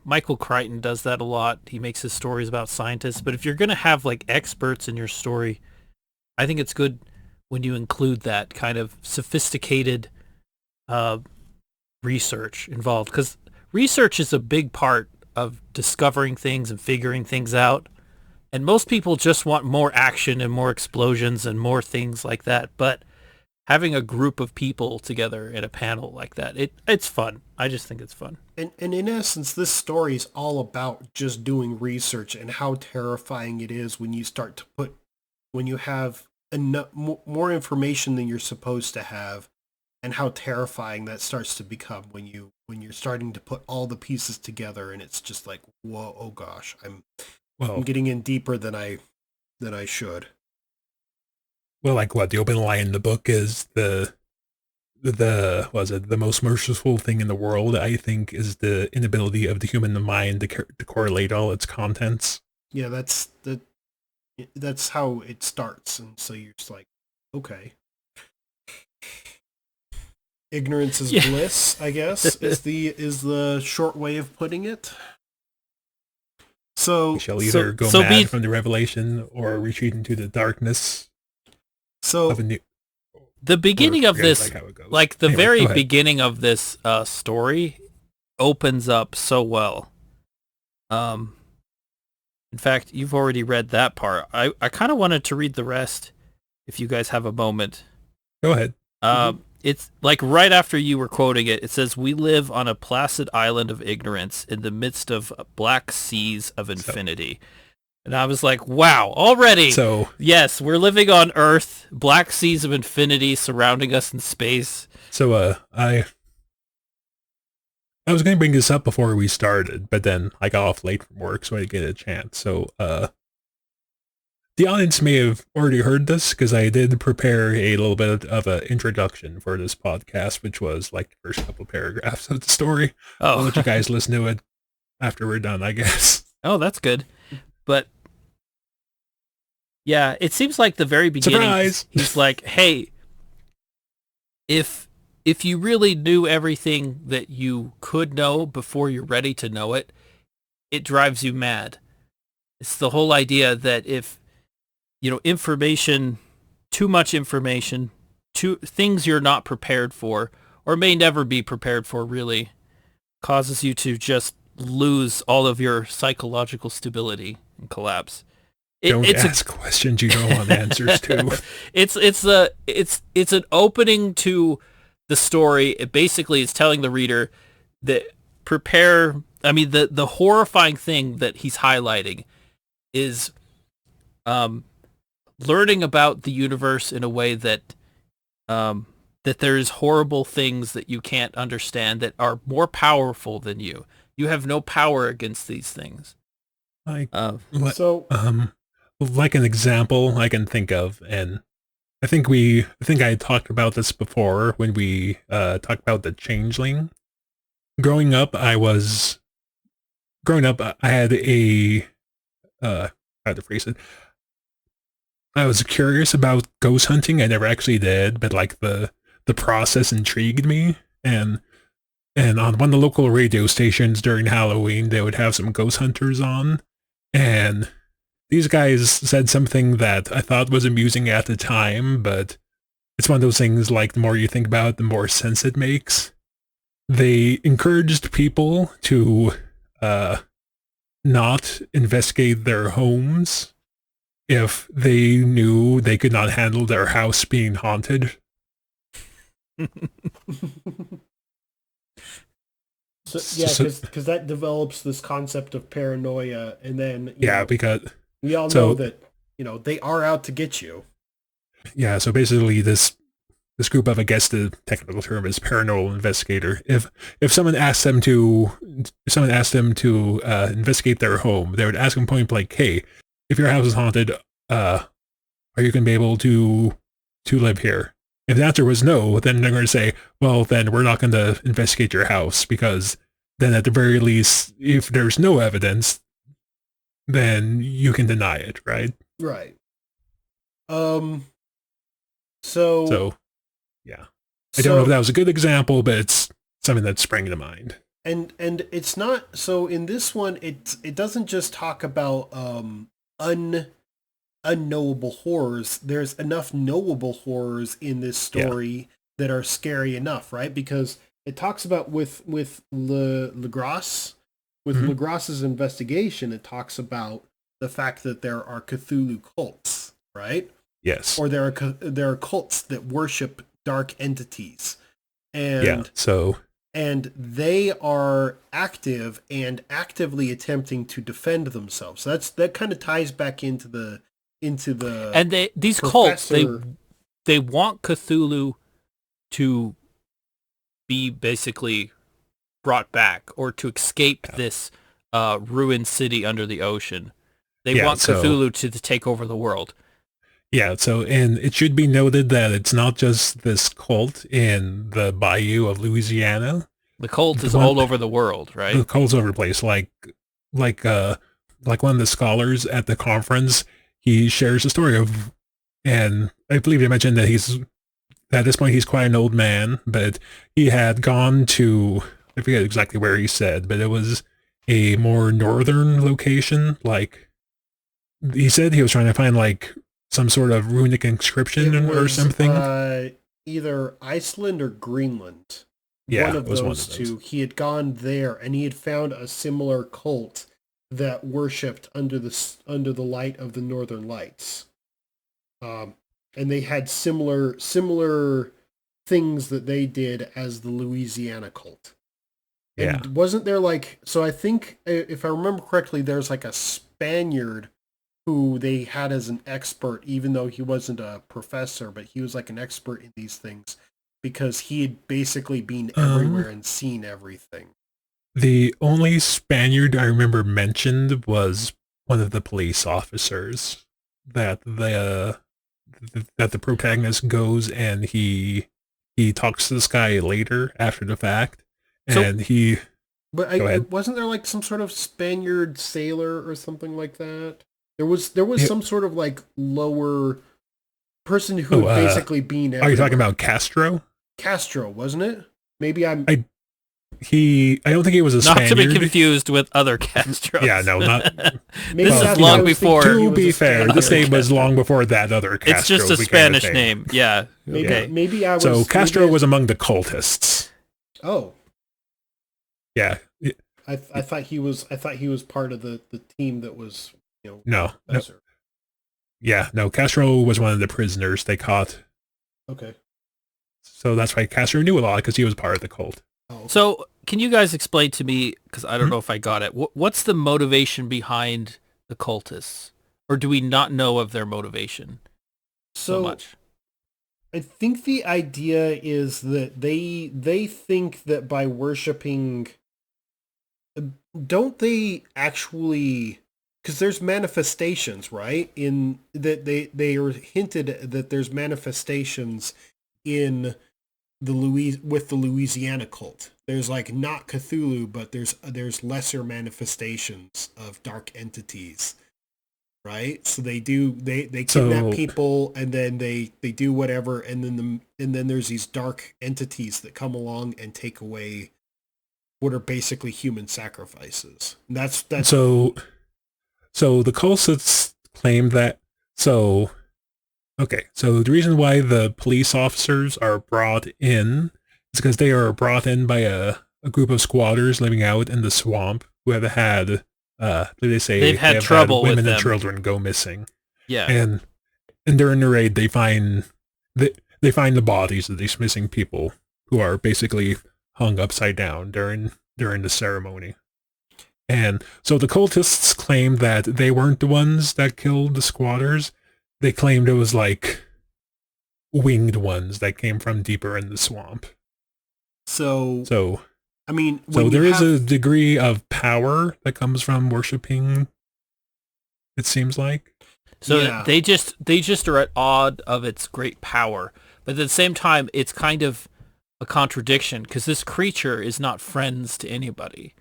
Michael Crichton does that a lot. He makes his stories about scientists. But if you're going to have like experts in your story, I think it's good when you include that kind of sophisticated research involved, because research is a big part of discovering things and figuring things out. And most people just want more action and more explosions and more things like that. But having a group of people together in a panel like that, it's fun. I just think it's fun. And in essence, this story is all about just doing research and how terrifying it is when you start to when you have enough more information than you're supposed to have, and how terrifying that starts to become when you're starting to put all the pieces together, and it's just like, whoa, oh gosh, I'm getting in deeper than I should. Well, like what the open line in the book is the most merciful thing in the world, I think, is the inability of the human mind to correlate all its contents. Yeah, that's how it starts, and so you're just like, okay. Ignorance is bliss, I guess, is the short way of putting it. So we shall either go mad from the revelation or retreat into the darkness. So the beginning of this, like the very beginning of this story, opens up so well. In fact, you've already read that part. I kind of wanted to read the rest, if you guys have a moment. Go ahead. It's like right after you were quoting it, it says, "We live on a placid island of ignorance in the midst of black seas of infinity." And I was like, wow, already. So yes, we're living on Earth, black seas of infinity surrounding us in space. So I was going to bring this up before we started, but then I got off late from work, so I didn't get a chance. So the audience may have already heard this, because I did prepare a little bit of an introduction for this podcast, which was like the first couple of paragraphs of the story. I'll let you guys listen to it after we're done, I guess. Oh, that's good. But yeah, it seems like the very beginning, surprise! He's like, hey, if you really knew everything that you could know before you're ready to know it, it drives you mad. It's the whole idea that if, information, too much information, things you're not prepared for, or may never be prepared for, really, causes you to just lose all of your psychological stability and collapse. Don't ask questions you don't want answers to. It's an opening to the story. It basically is telling the reader that the horrifying thing that he's highlighting is learning about the universe in a way that that there's horrible things that you can't understand that are more powerful than you. You have no power against these things. Like an example I can think of, and I think I talked about this before when we talked about the changeling. Growing up, I had how to phrase it. I was curious about ghost hunting. I never actually did, but like the process intrigued me, and on one of the local radio stations during Halloween, they would have some ghost hunters on, and these guys said something that I thought was amusing at the time, but it's one of those things, like, the more you think about it, the more sense it makes. They encouraged people to not investigate their homes if they knew they could not handle their house being haunted. Because that develops this concept of paranoia, and then because we all know that they are out to get you. Yeah, so basically this group of, I guess the technical term is paranormal investigator. If someone asked them to investigate their home, they would ask them point blank, "Hey, if your house is haunted, are you going to be able to live here?" If the answer was no, then they're going to say, well, then we're not going to investigate your house, because then at the very least, if there's no evidence, then you can deny it, right? Right. So yeah. I don't know if that was a good example, but it's something that sprang to mind. And it's not, so in this one, it doesn't just talk about unknowable horrors. There's enough knowable horrors in this story that are scary enough, right? Because it talks about with Legras, Legras's investigation, it talks about the fact that there are Cthulhu cults, right? Yes. Or there are cults that worship dark entities. And and they are active and actively attempting to defend themselves. So that kind of ties back into the and these cults, they want Cthulhu to be basically brought back, or to escape this ruined city under the ocean. They want Cthulhu to take over the world. Yeah, and it should be noted that it's not just this cult in the bayou of Louisiana. The cult is all over the world, right? The cult's over the place. Like one of the scholars at the conference, he shares a story of, and I believe he mentioned that at this point he's quite an old man, but he had gone to, I forget exactly where he said, but it was a more northern location. Like, he said he was trying to find like some sort of runic inscription or something. Either Iceland or Greenland. Yeah, one of those two. He had gone there and he had found a similar cult that worshipped under the light of the Northern Lights. And they had similar things that they did as the Louisiana cult. And wasn't there so I think, if I remember correctly, there's like a Spaniard who they had as an expert, even though he wasn't a professor, but he was like an expert in these things because he had basically been everywhere and seen everything. The only Spaniard I remember mentioned was one of the police officers that the protagonist goes and he talks to this guy later after the fact, and wasn't there like some sort of Spaniard sailor or something like that? There was some sort of like lower person who had basically been everywhere. Are you talking about Castro? Castro, wasn't it? Maybe I don't think he was a Spaniard. Not to be confused with other Castros. Yeah, no, not. This is long before. To be fair, this name was long before that other Castro. It's just a Spanish name. Yeah. Maybe I was. So Castro was among the cultists. Oh. Yeah. I thought he was part of the team that was, No. Yeah, no, Castro was one of the prisoners they caught. Okay. So that's why Castro knew a lot, because he was part of the cult. Oh, okay. So can you guys explain to me, because I don't know if I got it, what's the motivation behind the cultists? Or do we not know of their motivation so much? I think the idea is that they think that by worshiping, don't they actually, because there's manifestations, right? In that they are hinted that there's manifestations in with the Louisiana cult. There's like not Cthulhu, but there's lesser manifestations of dark entities, right? So they kidnap people, and then they do whatever, and then there's these dark entities that come along and take away what are basically human sacrifices. And that's so the cultists claim that. Okay, so the reason why the police officers are brought in is because they are brought in by a group of squatters living out in the swamp who have had, they've had trouble with women and children go missing. Yeah. And during the raid, they find the bodies of these missing people who are basically hung upside down during the ceremony. And so the cultists claim that they weren't the ones that killed the squatters. They claimed it was like winged ones that came from deeper in the swamp. So I mean, there is a degree of power that comes from worshiping, it seems like. So they just are at awe of its great power. But at the same time, it's kind of a contradiction because this creature is not friends to anybody.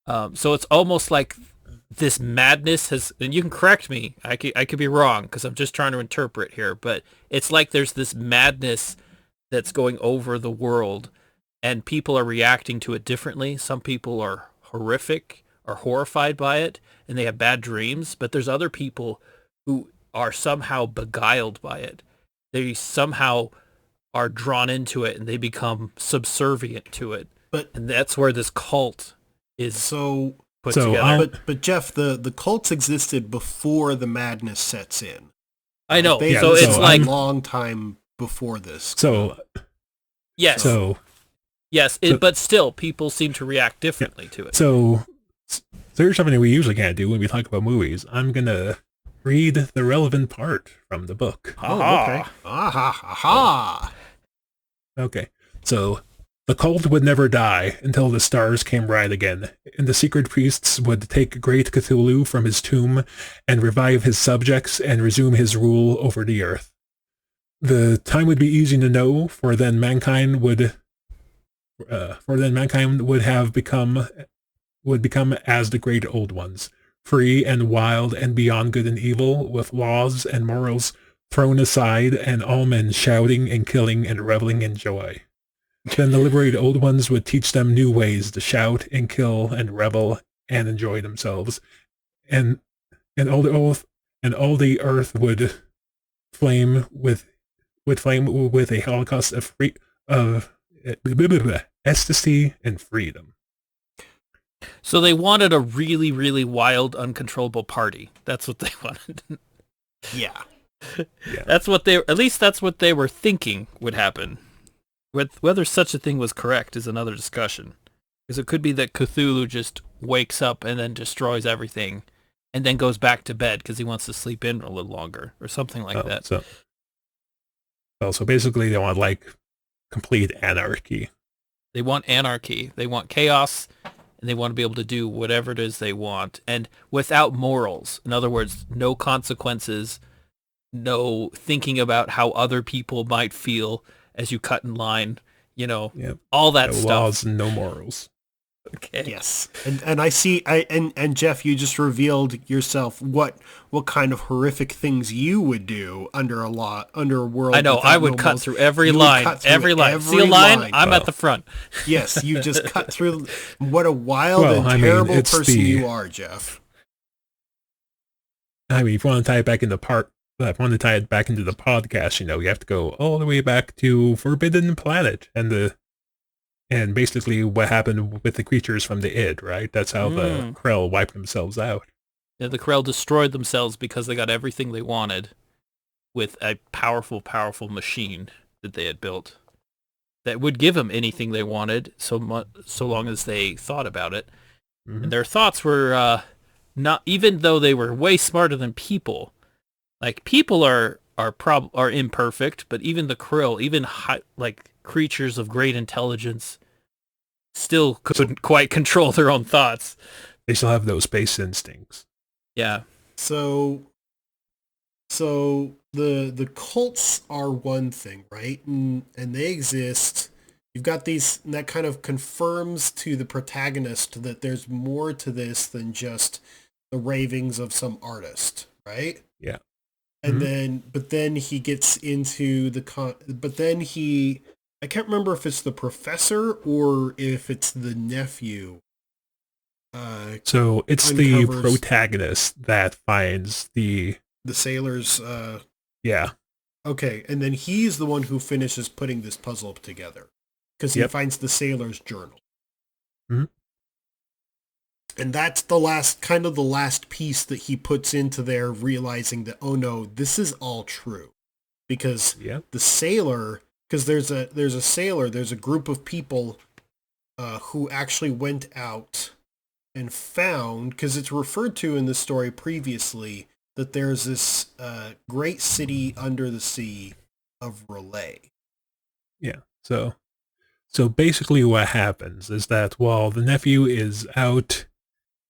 So it's almost like this madness has, and you can correct me, I could be wrong because I'm just trying to interpret here, but it's like there's this madness that's going over the world and people are reacting to it differently. Some people are horrified by it and they have bad dreams, but there's other people who are somehow beguiled by it. They somehow are drawn into it and they become subservient to it. And that's where this cult is put together. But Jeff, the cults existed before the madness sets in. I know. They So it's like a long time before this. Yes. But still, people seem to react differently to it. So there's something we usually can't do when we talk about movies. I'm going to read the relevant part from the book. Okay. Okay. So the cult would never die until the stars came right again, and the secret priests would take great Cthulhu from his tomb and revive his subjects and resume his rule over the earth. The time would be easy to know, for then mankind would have become as the great old ones, free and wild and beyond good and evil, with laws and morals thrown aside, and all men shouting and killing and reveling in joy. Then the liberated old ones would teach them new ways to shout and kill and revel and enjoy themselves, and all the earth would flame with a holocaust of ecstasy and freedom. So they wanted a really, really wild, uncontrollable party. That's what they wanted. Yeah. That's what they were thinking would happen. Whether such a thing was correct is another discussion. Because it could be that Cthulhu just wakes up and then destroys everything and then goes back to bed because he wants to sleep in a little longer or something like that. So basically they want like complete anarchy. They want anarchy. They want chaos, and they want to be able to do whatever it is they want, and without morals. In other words, no consequences, no thinking about how other people might feel as you cut in line, all that stuff. No laws and no morals. Okay. Yes. And I see, and Jeff, you just revealed yourself what kind of horrific things you would do under a world. I know, I would cut through every line. See a line? I'm at the front. Yes, you just cut through. What a wild and terrible person you are, Jeff. I mean, if you want to tie it back into the podcast, you have to go all the way back to Forbidden Planet and basically what happened with the creatures from the id, right? That's how the Krell wiped themselves out. Yeah, the Krell destroyed themselves because they got everything they wanted with a powerful, powerful machine that they had built that would give them anything they wanted so long as they thought about it. Mm-hmm. And their thoughts were not, even though they were way smarter than people. Like, people are imperfect, but even the Krill, even creatures of great intelligence, still couldn't quite control their own thoughts. They still have those base instincts. Yeah. So the cults are one thing, right? And they exist. You've got these, and that kind of confirms to the protagonist that there's more to this than just the ravings of some artist, right? Yeah. And then he gets into I can't remember if it's the professor or if it's the nephew. So it's the protagonist that finds the sailors. Yeah. Okay, and then he's the one who finishes putting this puzzle together because he finds the sailor's journal. Mm-hmm. And that's the last piece that he puts into there, realizing that, oh no, this is all true. Because the sailor, because there's a group of people who actually went out and found, because it's referred to in the story previously, that there's this great city under the sea of Relay. Yeah, so basically what happens is that while the nephew is out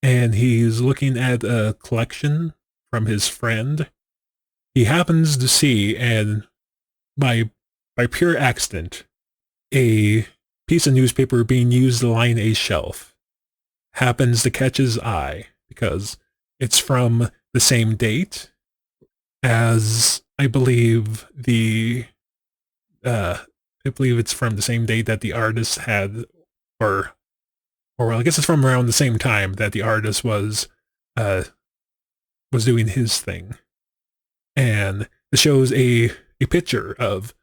and he's looking at a collection from his friend, he happens to see, and by by pure accident, a piece of newspaper being used to line a shelf happens to catch his eye because it's from the same date as I believe it's from the same date that the artist had, or well, I guess it's from around the same time that the artist was doing his thing. And it shows a picture of,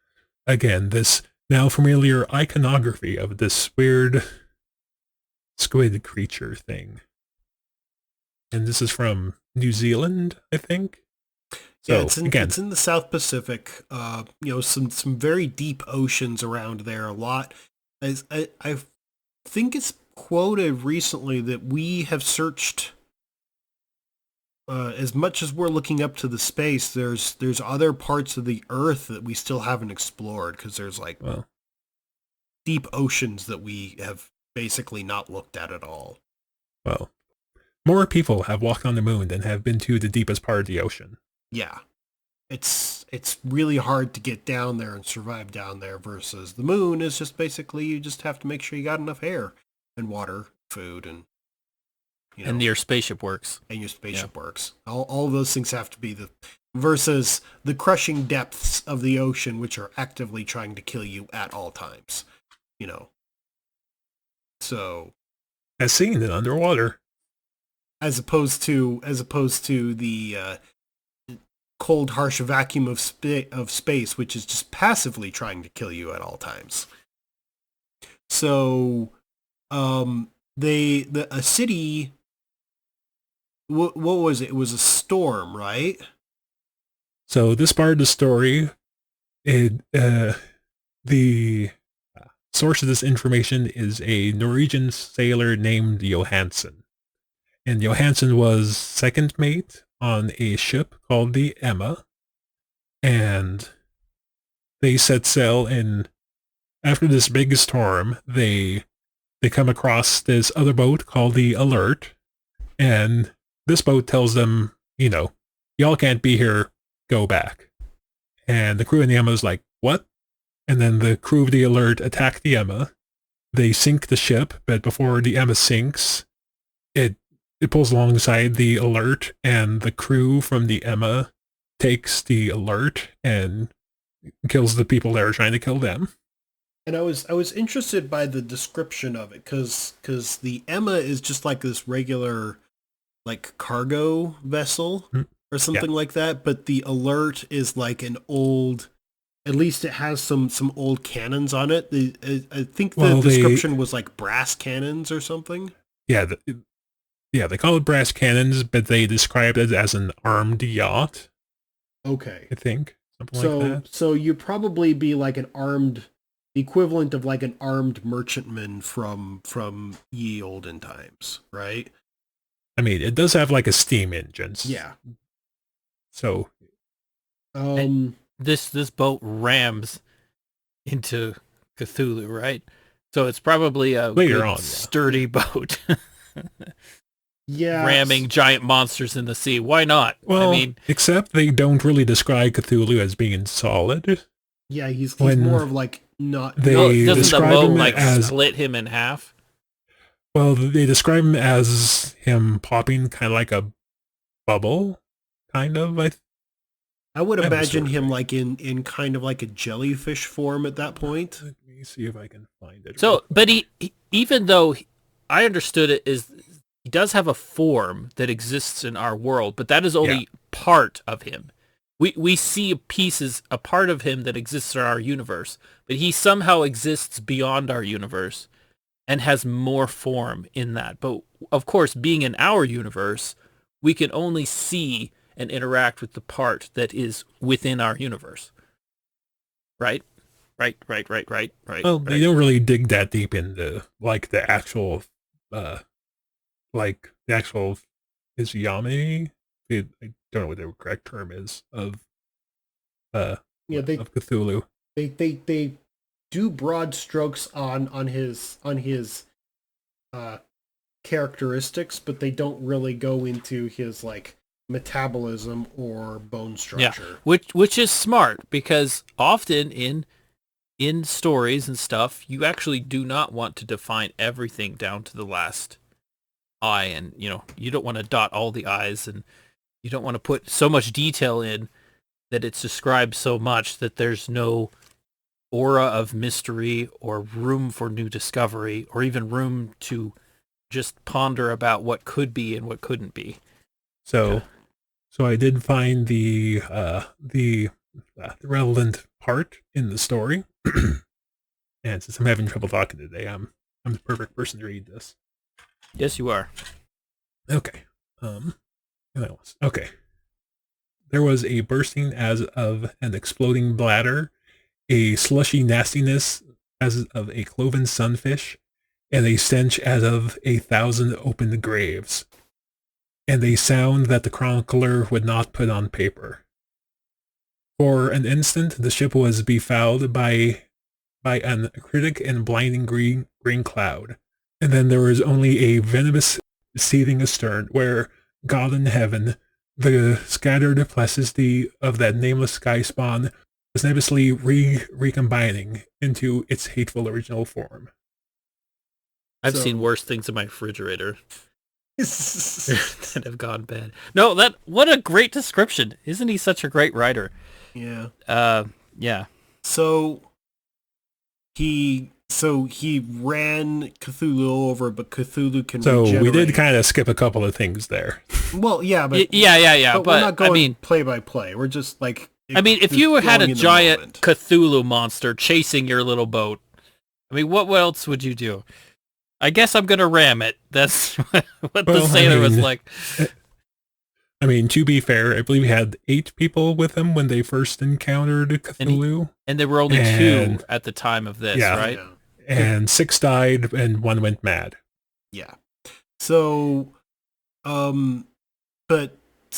again, this now familiar iconography of this weird squid creature thing. And this is from New Zealand, I think. So, yeah, it's in the South Pacific. Some very deep oceans around there. A lot. I think it's quoted recently that we have searched as much as we're looking up to the space. There's other parts of the Earth that we still haven't explored because there's deep oceans that we have basically not looked at all. Well, more people have walked on the moon than have been to the deepest part of the ocean. Yeah. It's really hard to get down there and survive down there versus the moon is just basically you just have to make sure you got enough air and water, food, and and your spaceship works. And your spaceship works. All of those things have to be versus the crushing depths of the ocean, which are actively trying to kill you at all times. So as seen in underwater. As opposed to the cold, harsh vacuum of space, which is just passively trying to kill you at all times. So, a city. What was it? It was a storm, right? So this part of the story, the source of this information is a Norwegian sailor named Johansen. And Johansen was second mate on a ship called the Emma. And they set sail, and after this big storm, they come across this other boat called the Alert. And this boat tells them, y'all can't be here, go back. And the crew in the Emma is like, what? And then the crew of the Alert attack the Emma. They sink the ship, but before the Emma sinks, it pulls alongside the Alert, and the crew from the Emma takes the Alert and kills the people that are trying to kill them. And I was interested by the description of it, because the Emma is just like this regular cargo vessel or something like that, but the Alert is like an old. At least it has some old cannons on it. I think the description was like brass cannons or something. Yeah, they call it brass cannons, but they describe it as an armed yacht. Okay. I think. Something like that. So you'd probably be like the equivalent of like an armed merchantman from ye olden times, right? I mean, it does have like a steam engine. Yeah. So. This boat rams into Cthulhu, right? So it's probably a sturdy boat. Yeah, ramming giant monsters in the sea. Why not? Well, except they don't really describe Cthulhu as being solid. Yeah, he's more of like not. Doesn't the boat split him in half? Well, they describe him as him popping kind of like a bubble, kind of. I would imagine him like in kind of like a jellyfish form at that point. Let me see if I can find it. So, but he even though I understood it is, he does have a form that exists in our world, but that is only part of him. We see a part of him that exists in our universe, but he somehow exists beyond our universe and has more form in that. But of course, being in our universe, we can only see and interact with the part that is within our universe. Right? Right. Well, they don't really dig that deep into the actual physiognomy. I don't know what the correct term is of Cthulhu. They do broad strokes on his characteristics, but they don't really go into his metabolism or bone structure. Yeah, which is smart, because often in in stories and stuff, you actually do not want to define everything down to the last I, and you don't want to dot all the I's, and you don't want to put so much detail in that it's described so much that there's no aura of mystery or room for new discovery or even room to just ponder about what could be and what couldn't be. So I did find the relevant part in the story, and since I'm having trouble talking today, I'm the perfect person to read this. Yes, you are. Okay. Okay. There was a bursting as of an exploding bladder, a slushy nastiness as of a cloven sunfish, and a stench as of 1,000 opened graves, and a sound that the chronicler would not put on paper. For an instant, the ship was befouled by an acritic and blinding green cloud, and then there was only a venomous seething astern, where God in heaven, the scattered plasticity of that nameless sky spawn, was nebulously recombining into its hateful original form. I've seen worse things in my refrigerator that have gone bad. No, what a great description. Isn't he such a great writer? Yeah. Yeah. So he ran Cthulhu over, but Cthulhu can regenerate. We did kind of skip a couple of things there. Well, yeah, but yeah. But we're not going play by play. We're just like. If you had a giant Cthulhu monster chasing your little boat, what else would you do? I guess I'm gonna ram it. That's what the sailor was like. To be fair, I believe we had 8 people with him when they first encountered Cthulhu. And there were only 2 at the time of this, right? Yeah. And 6 died and 1 went mad. Yeah. So,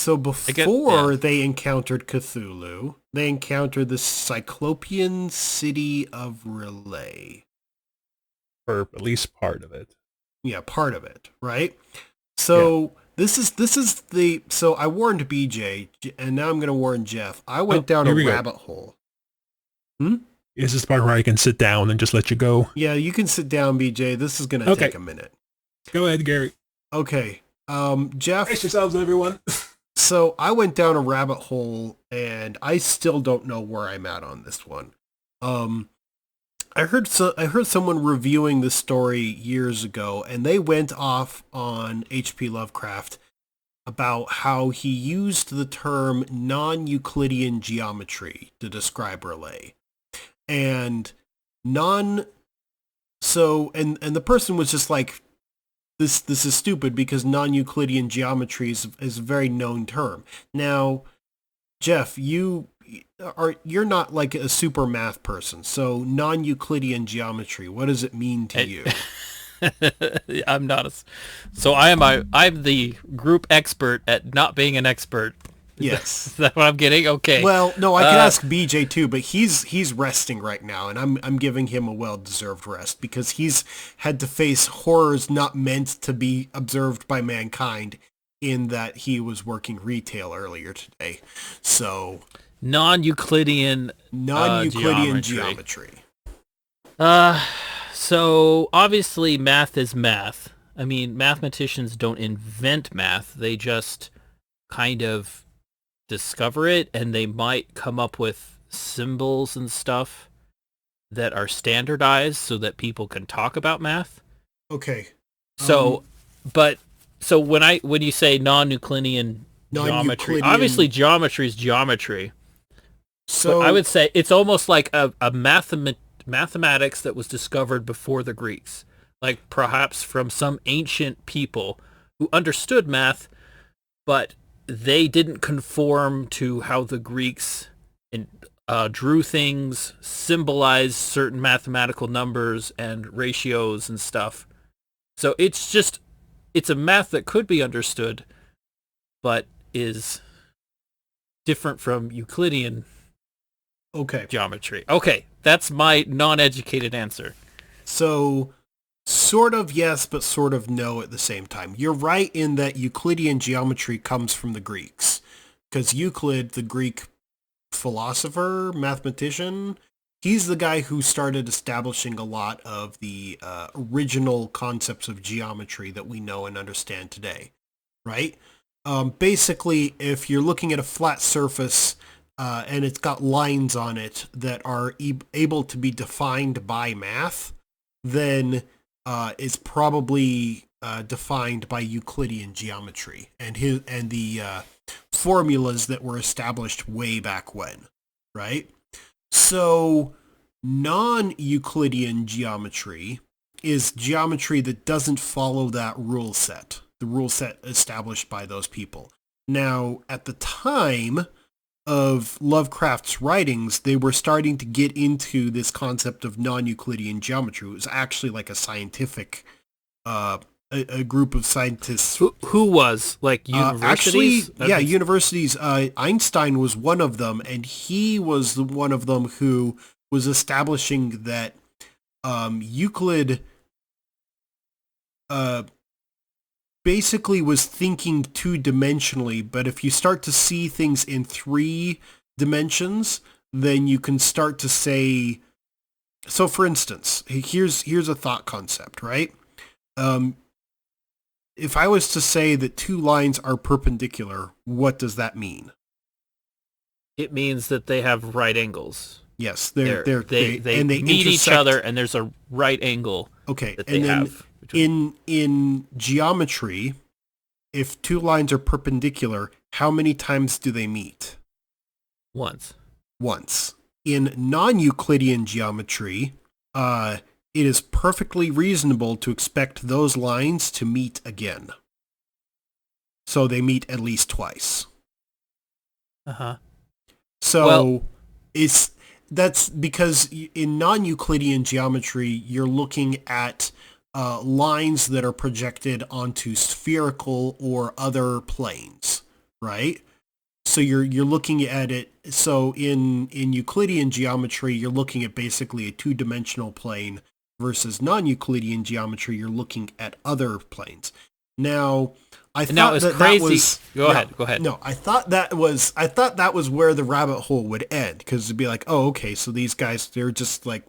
before they encountered Cthulhu, they encountered the Cyclopean city of Relay. Or at least part of it. Yeah, part of it, right? So this is so I warned BJ, and now I'm going to warn Jeff. I went down a rabbit hole. Is this the part where I can sit down and just let you go? Yeah, you can sit down, BJ. This is going to take a minute. Go ahead, Gary. Okay. Jeff. Brace yourselves, everyone. So I went down a rabbit hole, and I still don't know where I'm at on this one. I heard someone reviewing this story years ago, and they went off on H.P. Lovecraft about how he used the term non-Euclidean geometry to describe Relay. And the person was just like, this is stupid because non-Euclidean geometry is a very known term. Now, Jeff, you're not like a super math person, so non-Euclidean geometry, what does it mean to you? I'm the group expert at not being an expert. Yes. Is that what I'm getting? Okay. Well, no, I can ask BJ too, but he's resting right now, and I'm giving him a well-deserved rest because he's had to face horrors not meant to be observed by mankind, in that he was working retail earlier today. So non-Euclidean geometry. So obviously math is math. Mathematicians don't invent math. They just kind of discover it, and they might come up with symbols and stuff that are standardized so that people can talk about math. Okay. So when you say non-Euclidean geometry, obviously geometry is geometry. So but I would say it's almost like a mathematics that was discovered before the Greeks, like perhaps from some ancient people who understood math, but they didn't conform to how the Greeks drew things, symbolized certain mathematical numbers and ratios and stuff. So it's a math that could be understood, but is different from Euclidean geometry. Okay, that's my non-educated answer. So sort of yes, but sort of no at the same time. You're right in that Euclidean geometry comes from the Greeks, because Euclid, the Greek philosopher, mathematician, He's the guy who started establishing a lot of the original concepts of geometry that we know and understand today, right? Basically, if you're looking at a flat surface and it's got lines on it that are able to be defined by math, then it's probably defined by Euclidean geometry and the formulas that were established way back when, right? So non-Euclidean geometry is geometry that doesn't follow that rule set, the rule set established by those people. Now, at the time of Lovecraft's writings, they were starting to get into this concept of non-Euclidean geometry. It was actually like a scientific, a group of scientists. Who was? Like universities? Universities. Einstein was one of them, and he was the one of them who was establishing that Euclid basically was thinking two-dimensionally, but if you start to see things in 3 dimensions, then you can start to say, so for instance, here's a thought concept, right? If I was to say that 2 lines are perpendicular, what does that mean? It means that they have right angles. Yes, they meet each other, and there's a right angle. Okay, that they have. In geometry, if 2 lines are perpendicular, how many times do they meet? Once. In non-Euclidean geometry, it is perfectly reasonable to expect those lines to meet again. So they meet at least twice. Uh-huh. So that's because in non-Euclidean geometry, you're looking at lines that are projected onto spherical or other planes, right? So you're looking at it. So in Euclidean geometry, you're looking at basically a 2-dimensional plane versus non-Euclidean geometry. You're looking at other planes. Now, I thought that was Go ahead. No, I thought that was where the rabbit hole would end, because it'd be like, oh, okay, so these guys, they're just like,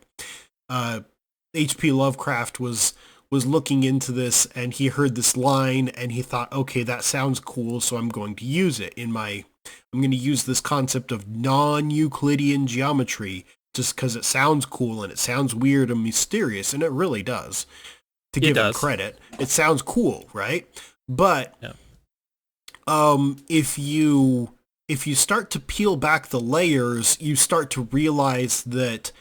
H.P. Lovecraft was looking into this, and he heard this line, and he thought, okay, that sounds cool, so I'm going to use it I'm going to use this concept of non-Euclidean geometry just because it sounds cool and it sounds weird and mysterious, and it really does. To give him credit, it sounds cool, right? But if you start to peel back the layers, you start to realize that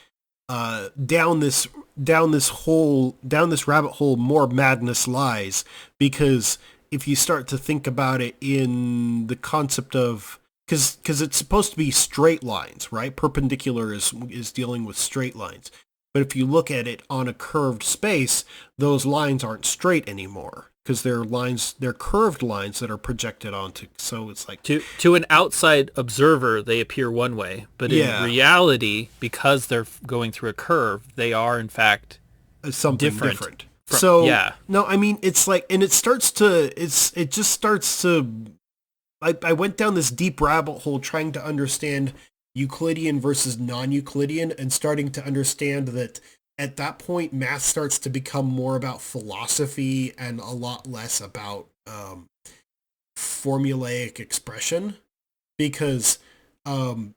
down this rabbit hole more madness lies, because if you start to think about it in the concept of, because it's supposed to be straight lines, right? Perpendicular is dealing with straight lines. But if you look at it on a curved space, those lines aren't straight anymore, because they're curved lines that are projected onto. So it's like, to an outside observer, they appear one way, but in reality, because they're going through a curve, they are in fact something different. No, I mean, it's like, and it just starts to. I went down this deep rabbit hole trying to understand Euclidean versus non-Euclidean, and starting to understand that at that point, math starts to become more about philosophy and a lot less about formulaic expression. Because so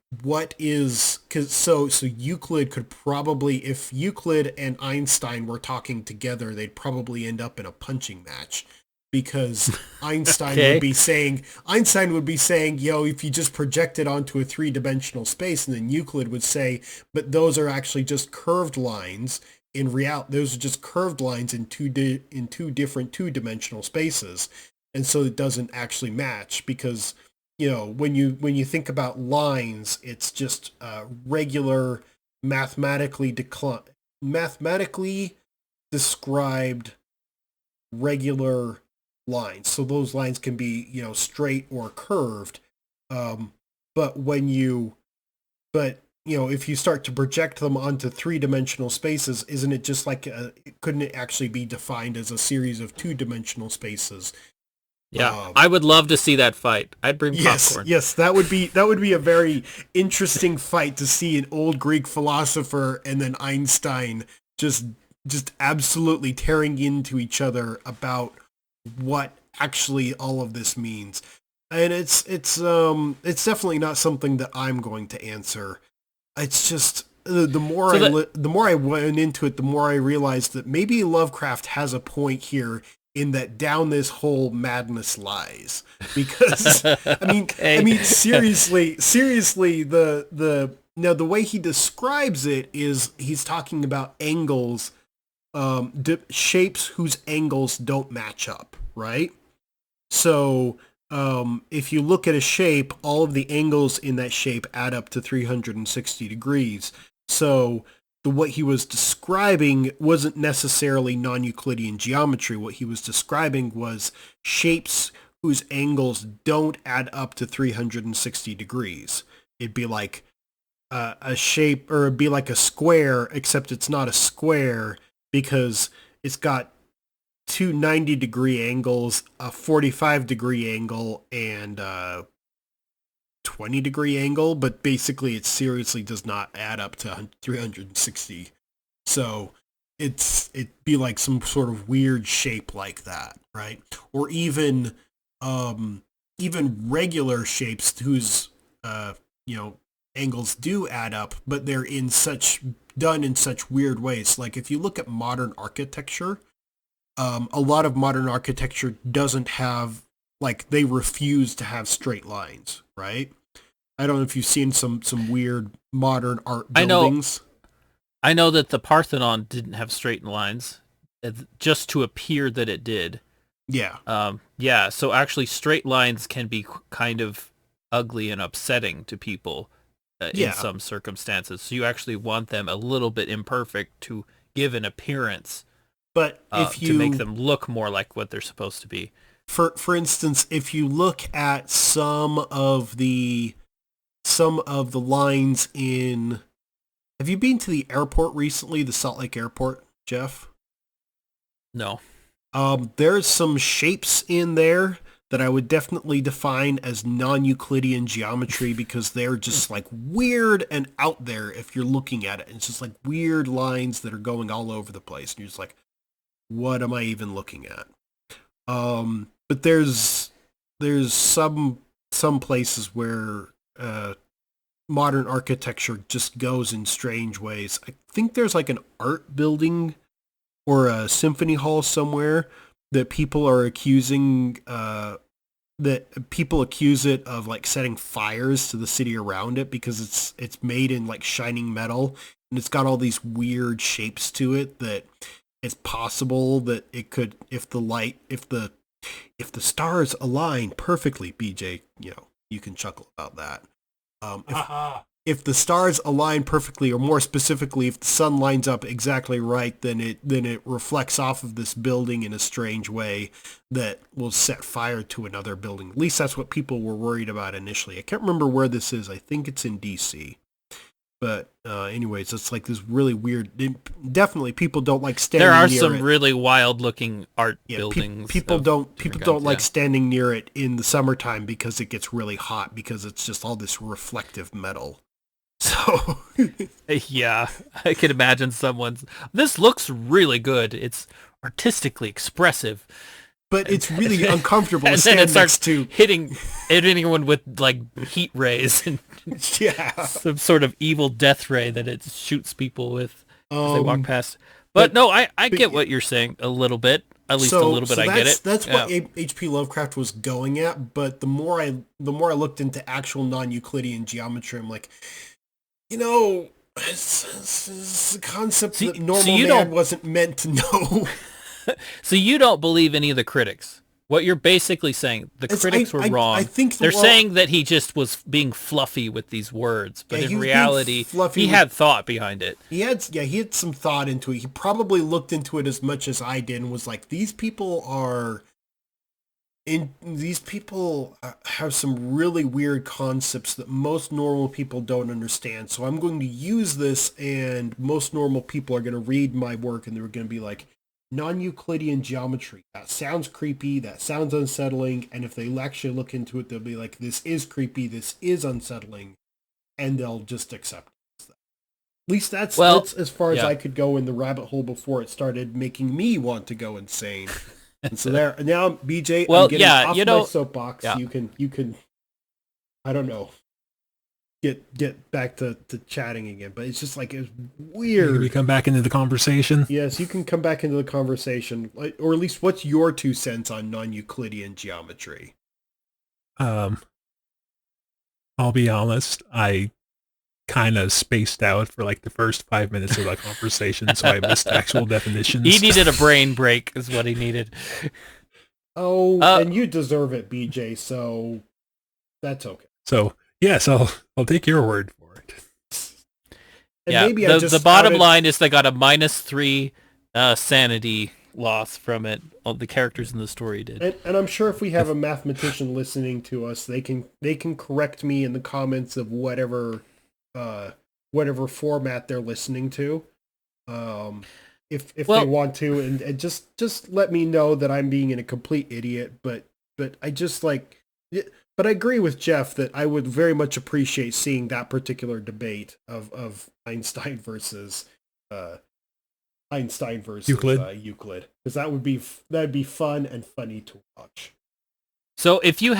Euclid could probably, if Euclid and Einstein were talking together, they'd probably end up in a punching match. Because Einstein would be saying, yo, if you just project it onto a 3-dimensional space, and then Euclid would say, but those are actually just curved lines. In reality, those are just curved lines in two different 2-dimensional spaces, and so it doesn't actually match, because when you think about lines, it's just regular mathematically described regular lines. So those lines can be, straight or curved. But if you start to project them onto 3-dimensional spaces, isn't it just like, couldn't it actually be defined as a series of 2-dimensional spaces? Yeah, I would love to see that fight. I'd bring popcorn. Yes, that would be a very interesting fight to see an old Greek philosopher and then Einstein just absolutely tearing into each other about what actually all of this means. And it's definitely not something that I'm going to answer. It's just the more I went into it, the more I realized that maybe Lovecraft has a point here in that down this whole madness lies. Because I mean seriously the way he describes it is he's talking about angles, shapes whose angles don't match up, right? So if you look at a shape, all of the angles in that shape add up to 360 degrees. So what he was describing wasn't necessarily non-Euclidean geometry. What he was describing was shapes whose angles don't add up to 360 degrees. It'd be like a shape, or it'd be like a square, except it's not a square because it's got two 90-degree angles, a 45-degree angle, and a 20-degree angle, but basically it seriously does not add up to 360. So it'd be like some sort of weird shape like that, right? Or even regular shapes whose angles do add up, but they're done in such weird ways. Like if you look at modern architecture, a lot of modern architecture doesn't have, like, they refuse to have straight lines, right? I don't know if you've seen some weird modern art buildings. I know that the Parthenon didn't have straight lines, just to appear that it did. Yeah. Yeah, so actually straight lines can be kind of ugly and upsetting to people in some circumstances. So you actually want them a little bit imperfect to give an appearance. But if you to make them look more like what they're supposed to be. For instance, if you look at some of the lines in, have you been to the airport recently, the Salt Lake Airport, Jeff? No. There's some shapes in there that I would definitely define as non-Euclidean geometry because they're just like weird and out there if you're looking at it. It's just like weird lines that are going all over the place. And you're just like, what am I even looking at? But there's some places where modern architecture just goes in strange ways. I think there's like an art building or a symphony hall somewhere that people are accusing accuse it of like setting fires to the city around it because it's made in like shining metal and it's got all these weird shapes to it that it's possible that it could, if the stars align perfectly, BJ, you can chuckle about that. If the stars align perfectly, or more specifically, if the sun lines up exactly right, then it reflects off of this building in a strange way that will set fire to another building. At least that's what people were worried about initially. I can't remember where this is. I think it's in DC. But anyways, it's like this really weird. Definitely, people don't like standing near it. There are some really wild-looking art buildings. People don't like standing near it in the summertime because it gets really hot because it's just all this reflective metal. So yeah, I can imagine this looks really good. It's artistically expressive. But it's really uncomfortable and to stand then it starts next to. hitting anyone with like heat rays and some sort of evil death ray that it shoots people with as they walk past. But no, I get what you're saying a little bit. At least a little bit, I get it. That's what H.P. Lovecraft was going at. But the more I looked into actual non-Euclidean geometry, I'm like, it's a concept that normal man wasn't meant to know. So you don't believe any of the critics? What you're basically saying, the critics were wrong. I think they're saying that he just was being fluffy with these words, but in reality, he had thought behind it. He had some thought into it. He probably looked into it as much as I did and was like, these people have some really weird concepts that most normal people don't understand. So I'm going to use this, and most normal people are going to read my work and they're going to be like, non-Euclidean geometry. That sounds creepy, that sounds unsettling, and if they actually look into it, they'll be like, this is creepy, this is unsettling, and they'll just accept it. At least that's as far as I could go in the rabbit hole before it started making me want to go insane. And so there, now, BJ, I'm getting off my soapbox. Yeah. You can, I don't know, get back to chatting again, but it's just like, it's weird. Can we come back into the conversation? Yes, you can come back into the conversation, or at least what's your 2 cents on non-Euclidean geometry? I'll be honest, I kind of spaced out for like the first 5 minutes of that conversation, so I missed actual definitions. He needed a brain break is what he needed. Oh, and you deserve it, BJ, so that's okay. So, yes, I'll take your word for it. And yeah, maybe the bottom line is they got a -3 sanity loss from it. All the characters in the story did. And I'm sure if we have a mathematician listening to us, they can correct me in the comments of whatever format they're listening to, if they want to, and just let me know that I'm being a complete idiot. But I just but I agree with Jeff that I would very much appreciate seeing that particular debate of Einstein versus Euclid, because that'd be fun and funny to watch. So if you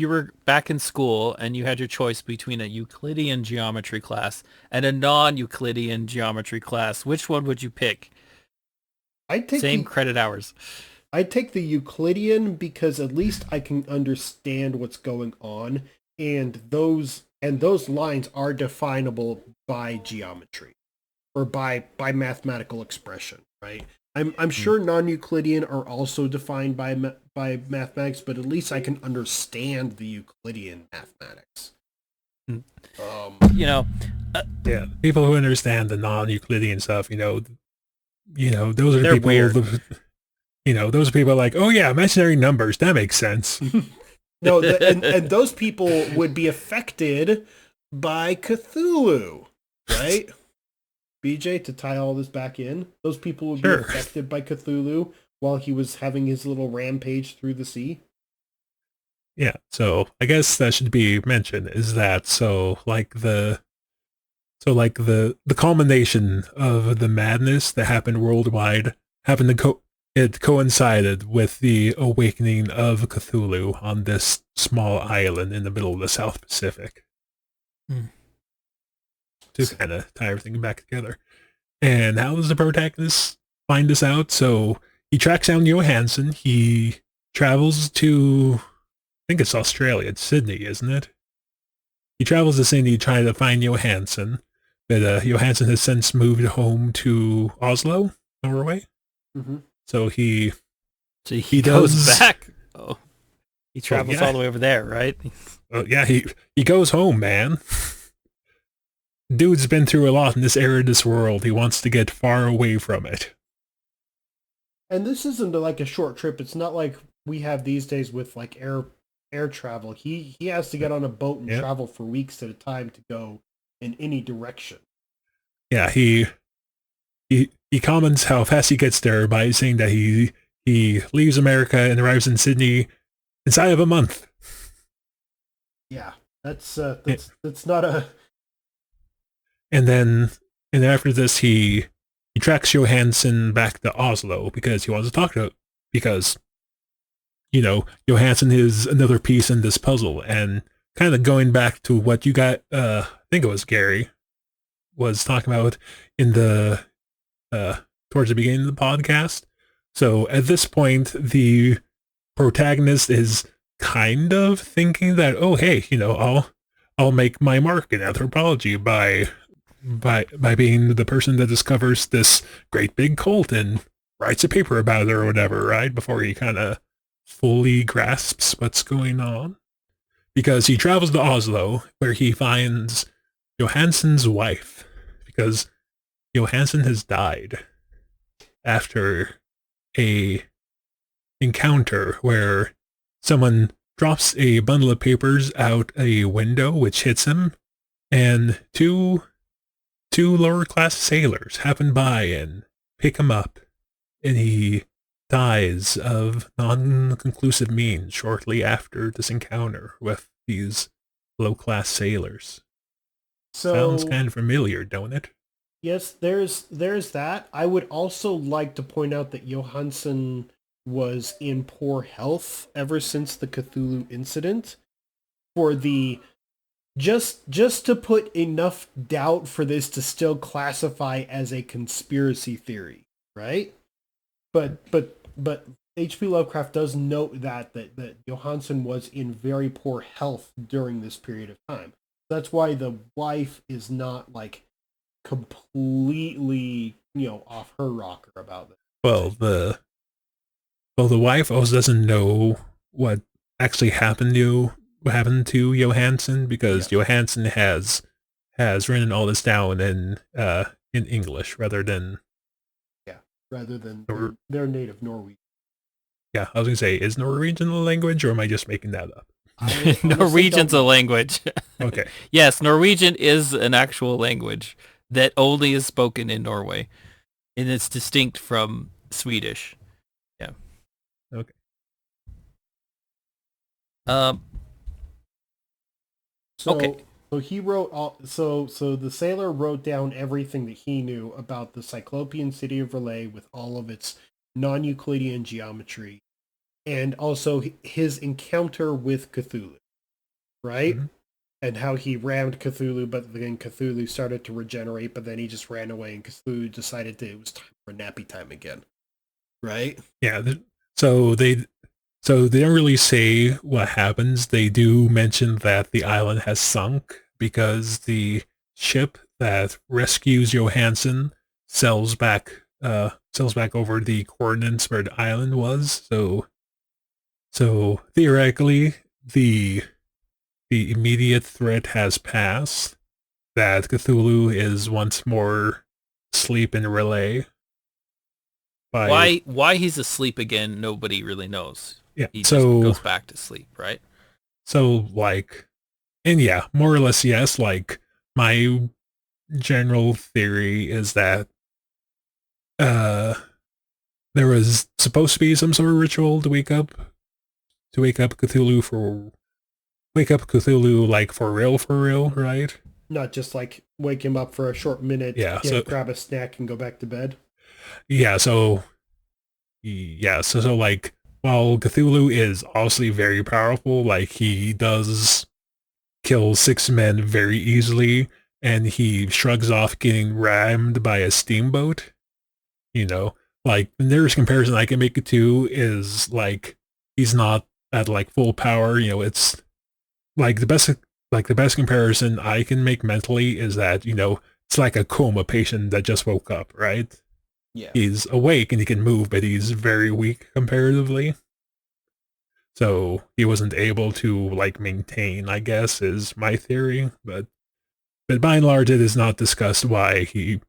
were back in school and you had your choice between a Euclidean geometry class and a non-Euclidean geometry class, which one would you pick? I'd take credit hours. I'd take the Euclidean because at least I can understand what's going on, and those lines are definable by geometry or by mathematical expression, right? I'm sure non-Euclidean are also defined by mathematics, but at least I can understand the Euclidean mathematics. Yeah, people who understand the non-Euclidean stuff, those are They're people. Weird. Those are people like, oh yeah, imaginary numbers, that makes sense. No, and those people would be affected by Cthulhu, right? BJ, to tie all this back in, those people would be affected by Cthulhu while he was having his little rampage through the sea. Yeah, so I guess that should be mentioned is that the culmination of the madness that happened worldwide it coincided with the awakening of Cthulhu on this small island in the middle of the South Pacific. To kind of tie everything back together. And how does the protagonist find this out? So he tracks down Johansson. He travels to, I think it's Australia. It's Sydney, isn't it? He travels to Sydney trying to find Johansson. But Johansson has since moved home to Oslo, Norway. Mm-hmm. So he goes back. Oh, he travels all the way over there, right? Oh, yeah, he goes home, man. Dude's been through a lot in this era of this world. He wants to get far away from it. And this isn't like a short trip. It's not like we have these days with like air travel. He has to get on a boat and travel for weeks at a time to go in any direction. Yeah, he comments how fast he gets there by saying that he leaves America and arrives in Sydney inside of a month. Yeah, that's not a. And then after this, he tracks Johansson back to Oslo because he wants to talk to him. Because, Johansson is another piece in this puzzle. And kind of going back to what you got, I think it was Gary, was talking about in the, towards the beginning of the podcast. So at this point, the protagonist is kind of thinking that, oh, hey, I'll make my mark in anthropology by being the person that discovers this great big cult and writes a paper about it or whatever, right? Before he kind of fully grasps what's going on. Because he travels to Oslo, where he finds Johansson's wife. Because Johansson has died after a encounter where someone drops a bundle of papers out a window, which hits him, and two lower class sailors happen by and pick him up and he dies of non-conclusive means shortly after this encounter with these low-class sailors. Sounds So kind of familiar, don't it? yes, there's that. I would also like to point out that Johansson was in poor health ever since the Cthulhu incident. For the just to put enough doubt for this to still classify as a conspiracy theory, right? But H.P. Lovecraft does note that Johansson was in very poor health during this period of time. That's why the wife is not like completely, off her rocker about this. Well, the wife also doesn't know what actually happened to Johansson because Yeah. Johansson has written all this down in English rather than Yeah, rather than or their native Norwegian. yeah, I was gonna say, is Norwegian a language or am I just making that up? I honestly Norwegian's don't a know. language. Okay. Yes, Norwegian is an actual language that only is spoken in Norway, and it's distinct from Swedish. Yeah. Okay. Um. So Okay. so he wrote all so the sailor wrote down everything that he knew about the Cyclopean city of Relay with all of its non-Euclidean geometry and also his encounter with Cthulhu, right? Mm-hmm. And how he rammed Cthulhu, but then Cthulhu started to regenerate, but then he just ran away and Cthulhu decided that it was time for nappy time again. Right? Yeah. So they don't really say what happens. They do mention that the island has sunk because the ship that rescues Johansson sails back over the coordinates where the island was. So theoretically, the the immediate threat has passed. That Cthulhu is once more asleep in Relay. By Why he's asleep again? Nobody really knows. yeah. He just goes back to sleep, right? So like, and yeah, more or less yes. Like my general theory is that uh there was supposed to be some sort of ritual to wake up Cthulhu like for real, right? Not just like wake him up for a short minute, Yeah. So grab a snack and go back to bed. yeah. So like while Cthulhu is obviously very powerful, like he does kill 6 men very easily, and he shrugs off getting rammed by a steamboat. You know, like the nearest comparison I can make it to is like he's not at like full power. You know, it's like the best comparison I can make mentally is that it's like a coma patient that just woke up, right? Yeah. He's awake and he can move, but he's very weak comparatively. So he wasn't able to like maintain, I guess, is my theory. But by and large, it is not discussed why he.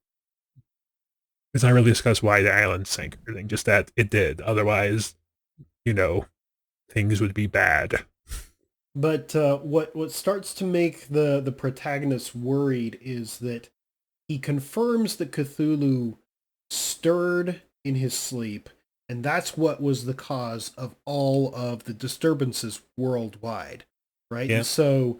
It's not really discussed why the island sank or anything. Just that it did. Otherwise, you know, things would be bad. But what starts to make the protagonist worried is that he confirms that Cthulhu stirred in his sleep, and that's what was the cause of all of the disturbances worldwide, right? Yeah. And so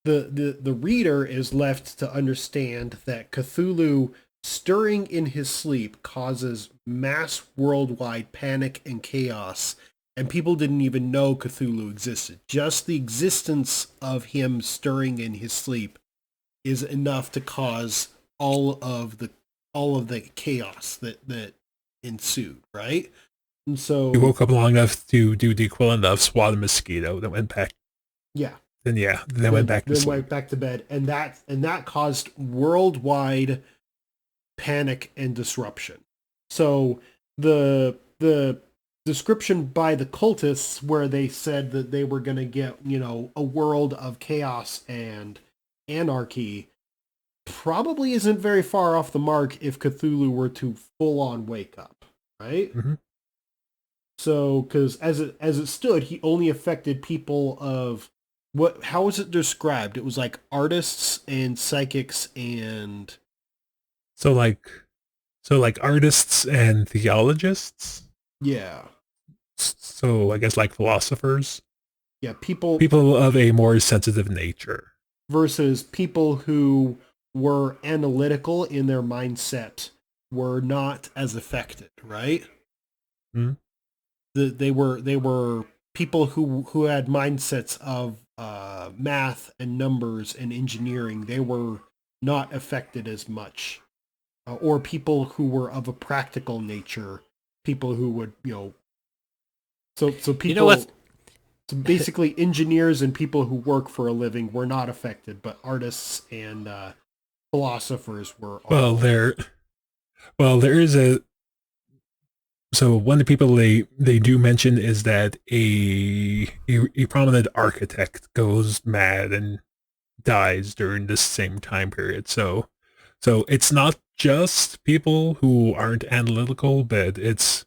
the reader is left to understand that Cthulhu stirring in his sleep causes mass worldwide panic and chaos, and people didn't even know Cthulhu existed. Just the existence of him stirring in his sleep is enough to cause all of the chaos that ensued, right? And so He woke up long enough to do the equivalent of swat a mosquito, then went back. yeah, Then went back to then sleep. went back to bed, and that caused worldwide panic and disruption. So the description by the cultists where they said that they were going to get, a world of chaos and anarchy probably isn't very far off the mark if Cthulhu were to full on wake up, right? Mm-hmm. So, because as it stood, he only affected people of how was it described? It was like artists and psychics and So So like artists and theologists. Yeah. So I guess like philosophers. Yeah, people People of a more sensitive nature. versus people who were analytical in their mindset were not as affected, right? Hmm? They were people who had mindsets of math and numbers and engineering. They were not affected as much, or people who were of a practical nature. People who would, so people. You know what? So basically, engineers and people who work for a living were not affected, but artists and philosophers were. All... There is a. So one of the people they do mention is that a prominent architect goes mad and dies during this same time period. So it's not just people who aren't analytical, but it's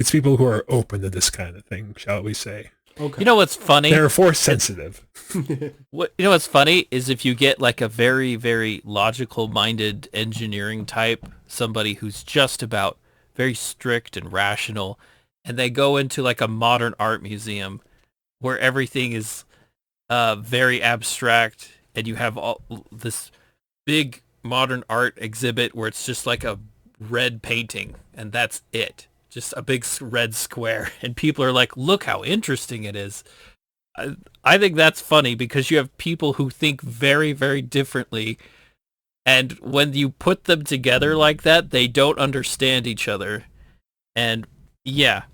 it's people who are open to this kind of thing, shall we say. Okay. You know what's funny? They're force sensitive. You know what's funny is if you get like a very, very logical-minded engineering type, somebody who's just about very strict and rational, and they go into like a modern art museum where everything is very abstract, and you have all this big modern art exhibit where it's just like a red painting, and that's it. Just a big red square, and people are like, look how interesting it is. I think that's funny because you have people who think very, very differently, and when you put them together like that, they don't understand each other. And yeah,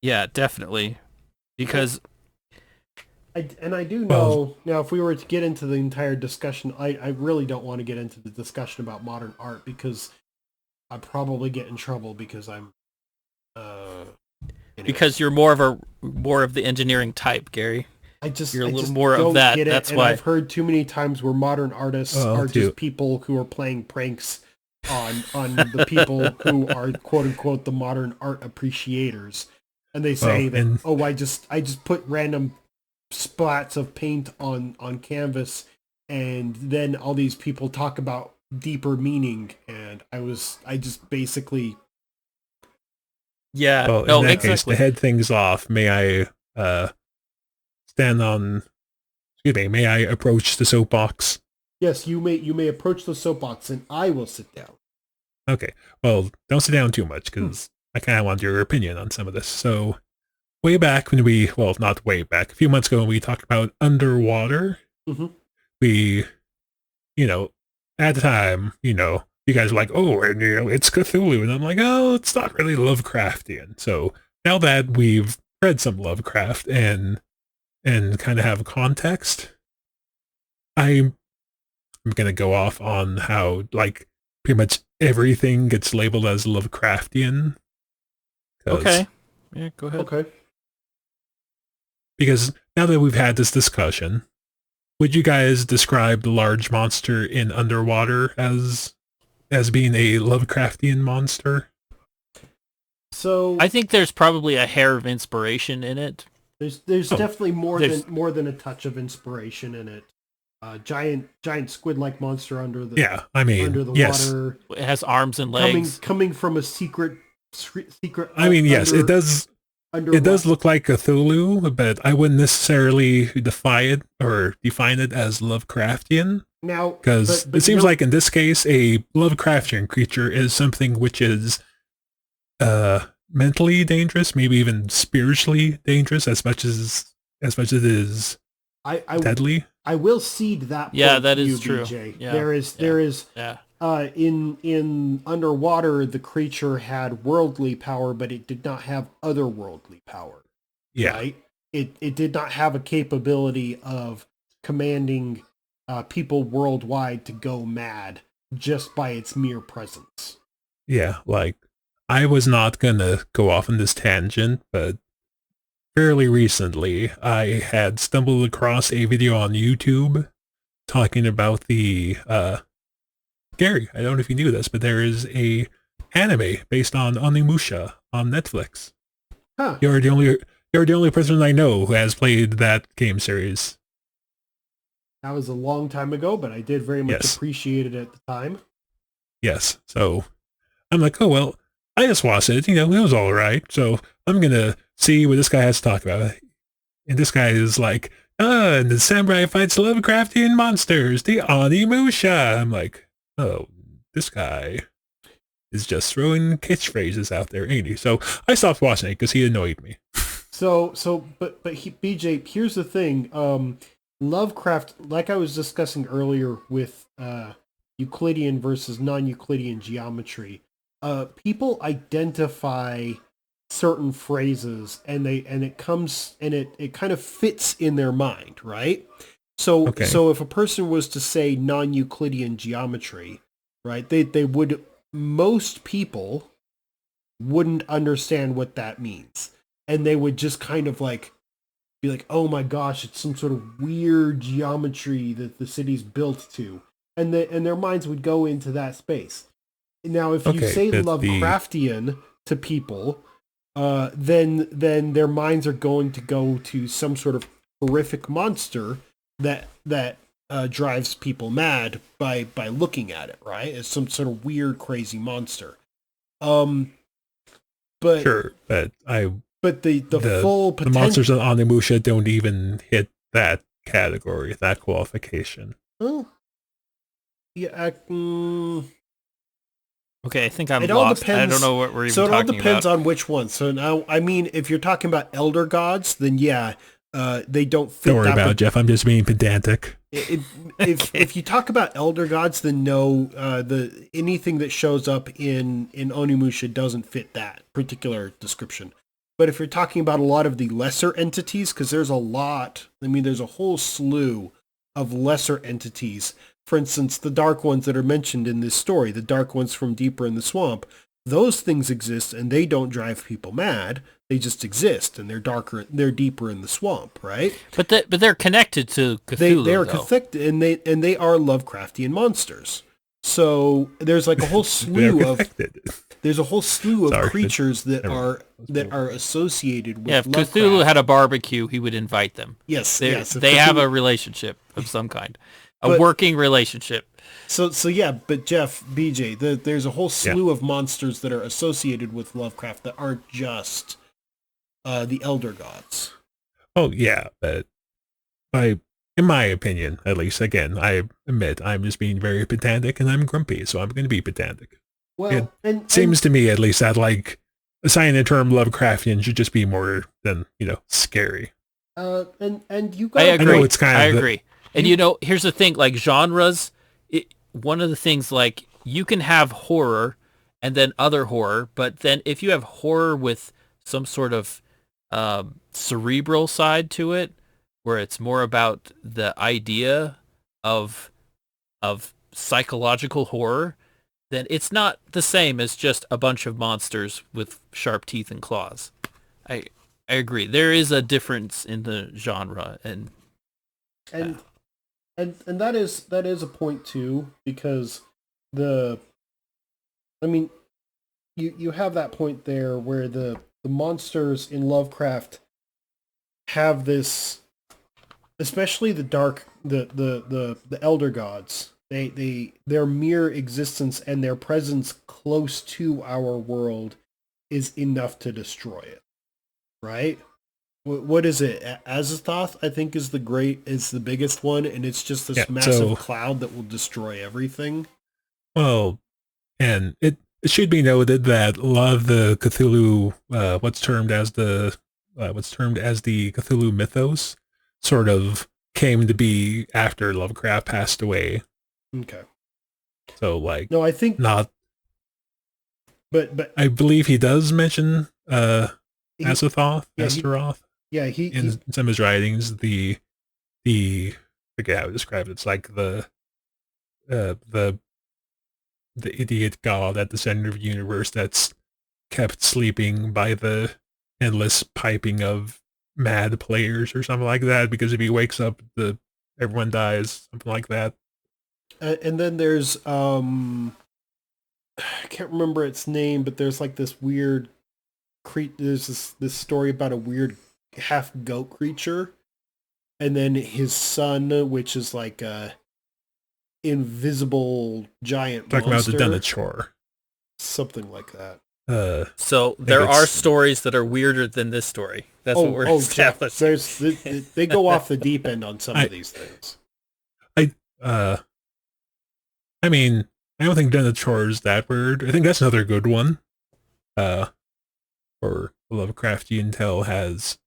definitely. Because I do know, now if we were to get into the entire discussion, I really don't want to get into the discussion about modern art because I'd probably get in trouble because I'm because you're more of the engineering type, Gary. You're a little more of that. That's why I've heard too many times where modern artists are just people who are playing pranks on the people who are quote unquote the modern art appreciators, and they say I just put random splats of paint on canvas, and then all these people talk about deeper meaning, and I just basically. Yeah. Well, in that case, to head things off, may I may I approach the soapbox? Yes, you may approach the soapbox, and I will sit down. Okay. Well, don't sit down too much, because I kind of want your opinion on some of this. So, way back when not way back, a few months ago when we talked about underwater, we, at the time, you guys are like, oh, and, it's Cthulhu. And I'm like, oh, it's not really Lovecraftian. So now that we've read some Lovecraft and kind of have a context, I'm going to go off on how, like, pretty much everything gets labeled as Lovecraftian. Okay. Yeah, go ahead. Okay. Because now that we've had this discussion, would you guys describe the large monster in Underwater as being a Lovecraftian monster? So I think there's probably a hair of inspiration in it. There's definitely more than a touch of inspiration in it. Giant squid-like monster under the water. It has arms and legs. Coming from a secret. It does. It does look like Cthulhu, but I wouldn't necessarily define it as Lovecraftian. Now, because it seems like in this case, a Lovecraftian creature is something which is mentally dangerous, maybe even spiritually dangerous, as much as it is deadly. I will cede that. Yeah, that is true. BJ. Yeah, there is. In Underwater, the creature had worldly power, but it did not have otherworldly power. Yeah, right? It did not have a capability of commanding people worldwide to go mad just by its mere presence. Yeah, like, I was not gonna go off on this tangent, but fairly recently I had stumbled across a video on YouTube talking about the Gary, I don't know if you knew this, but there is a anime based on Onimusha on Netflix. Huh. You're the only person I know who has played that game series. That was a long time ago, but I did very much appreciate it at the time. Yes. So I'm like, oh, well, I just watched it. It was all right. So I'm going to see what this guy has to talk about. And this guy is like, and the samurai fights Lovecraftian monsters, the Onimusha. I'm like, oh, this guy is just throwing catchphrases out there, ain't he? So I stopped watching it because he annoyed me. BJ, here's the thing. Lovecraft, like I was discussing earlier with Euclidean versus non-Euclidean geometry, people identify certain phrases and it kind of fits in their mind, right? So Okay. so if a person was to say non-Euclidean geometry, right, they would, most people wouldn't understand what that means. And they would just kind of like be like, oh my gosh, it's some sort of weird geometry that the city's built to. And their minds would go into that space. Now, if you say Lovecraftian to people, then their minds are going to go to some sort of horrific monster that drives people mad by looking at it, right? It's some sort of weird, crazy monster. But sure, but the full potential, the monsters of Onimusha don't even hit that category, that qualification. Oh, yeah. Okay, I think I'm it all lost. depends. I don't know what we're even so it all talking depends about. on which one. So now, I mean, if you're talking about elder gods, then yeah, they don't fit. Don't worry about it, Jeff. I'm just being pedantic. If you talk about elder gods, then no, anything that shows up in Onimusha doesn't fit that particular description. But if you're talking about a lot of the lesser entities, because there's a lot, I mean, there's a whole slew of lesser entities. For instance, the dark ones that are mentioned in this story, the dark ones from deeper in the swamp, those things exist and they don't drive people mad. They just exist and they're deeper in the swamp, right? But they're connected to Cthulhu. They are connected, and they are Lovecraftian monsters. So there's like a whole slew of creatures that are associated with. Yeah, if Lovecraft. Cthulhu had a barbecue, he would invite them. Yes, They have a relationship of some kind, working relationship. So yeah, but Jeff, BJ, there's a whole slew of monsters that are associated with Lovecraft that aren't just the elder gods. Oh yeah, but in my opinion, at least, again, I admit I'm just being very pedantic and I'm grumpy, so I'm going to be pedantic. Well, it seems to me, at least, that like assigning the term Lovecraftian should just be more than scary. And you I agree. I know it's kind of I agree. And here's the thing: like genres, one of the things, like, you can have horror and then other horror, but then if you have horror with some sort of cerebral side to it, where it's more about the idea of psychological horror, then it's not the same as just a bunch of monsters with sharp teeth and claws. I agree. There is a difference in the genre, and that is a point too, because you have that point there where the monsters in Lovecraft have this, especially the elder gods. Their mere existence and their presence close to our world is enough to destroy it, right? What is it? Azathoth, I think, is the biggest one, and it's just this massive cloud that will destroy everything. Well, and it should be noted that a lot of the Cthulhu, what's termed as the Cthulhu mythos, sort of came to be after Lovecraft passed away. Okay. So, like, no, I think not. But I believe he does mention Azathoth, Astaroth. In some of his writings, I forget how to describe it. It's like the idiot god at the center of the universe that's kept sleeping by the endless piping of mad players or something like that, because if he wakes up, everyone dies, something like that. And then there's I can't remember its name, but there's like this weird there's this story about a weird half goat creature, and then his son, which is like invisible giant Talking monster. about the Denachor. Something like that. So there are stories that are weirder than this story. That's what we're establishing. They go off the deep end on some of these things. I mean, I don't think Denachor is that weird. I think that's another good one. Or Lovecraftian tale has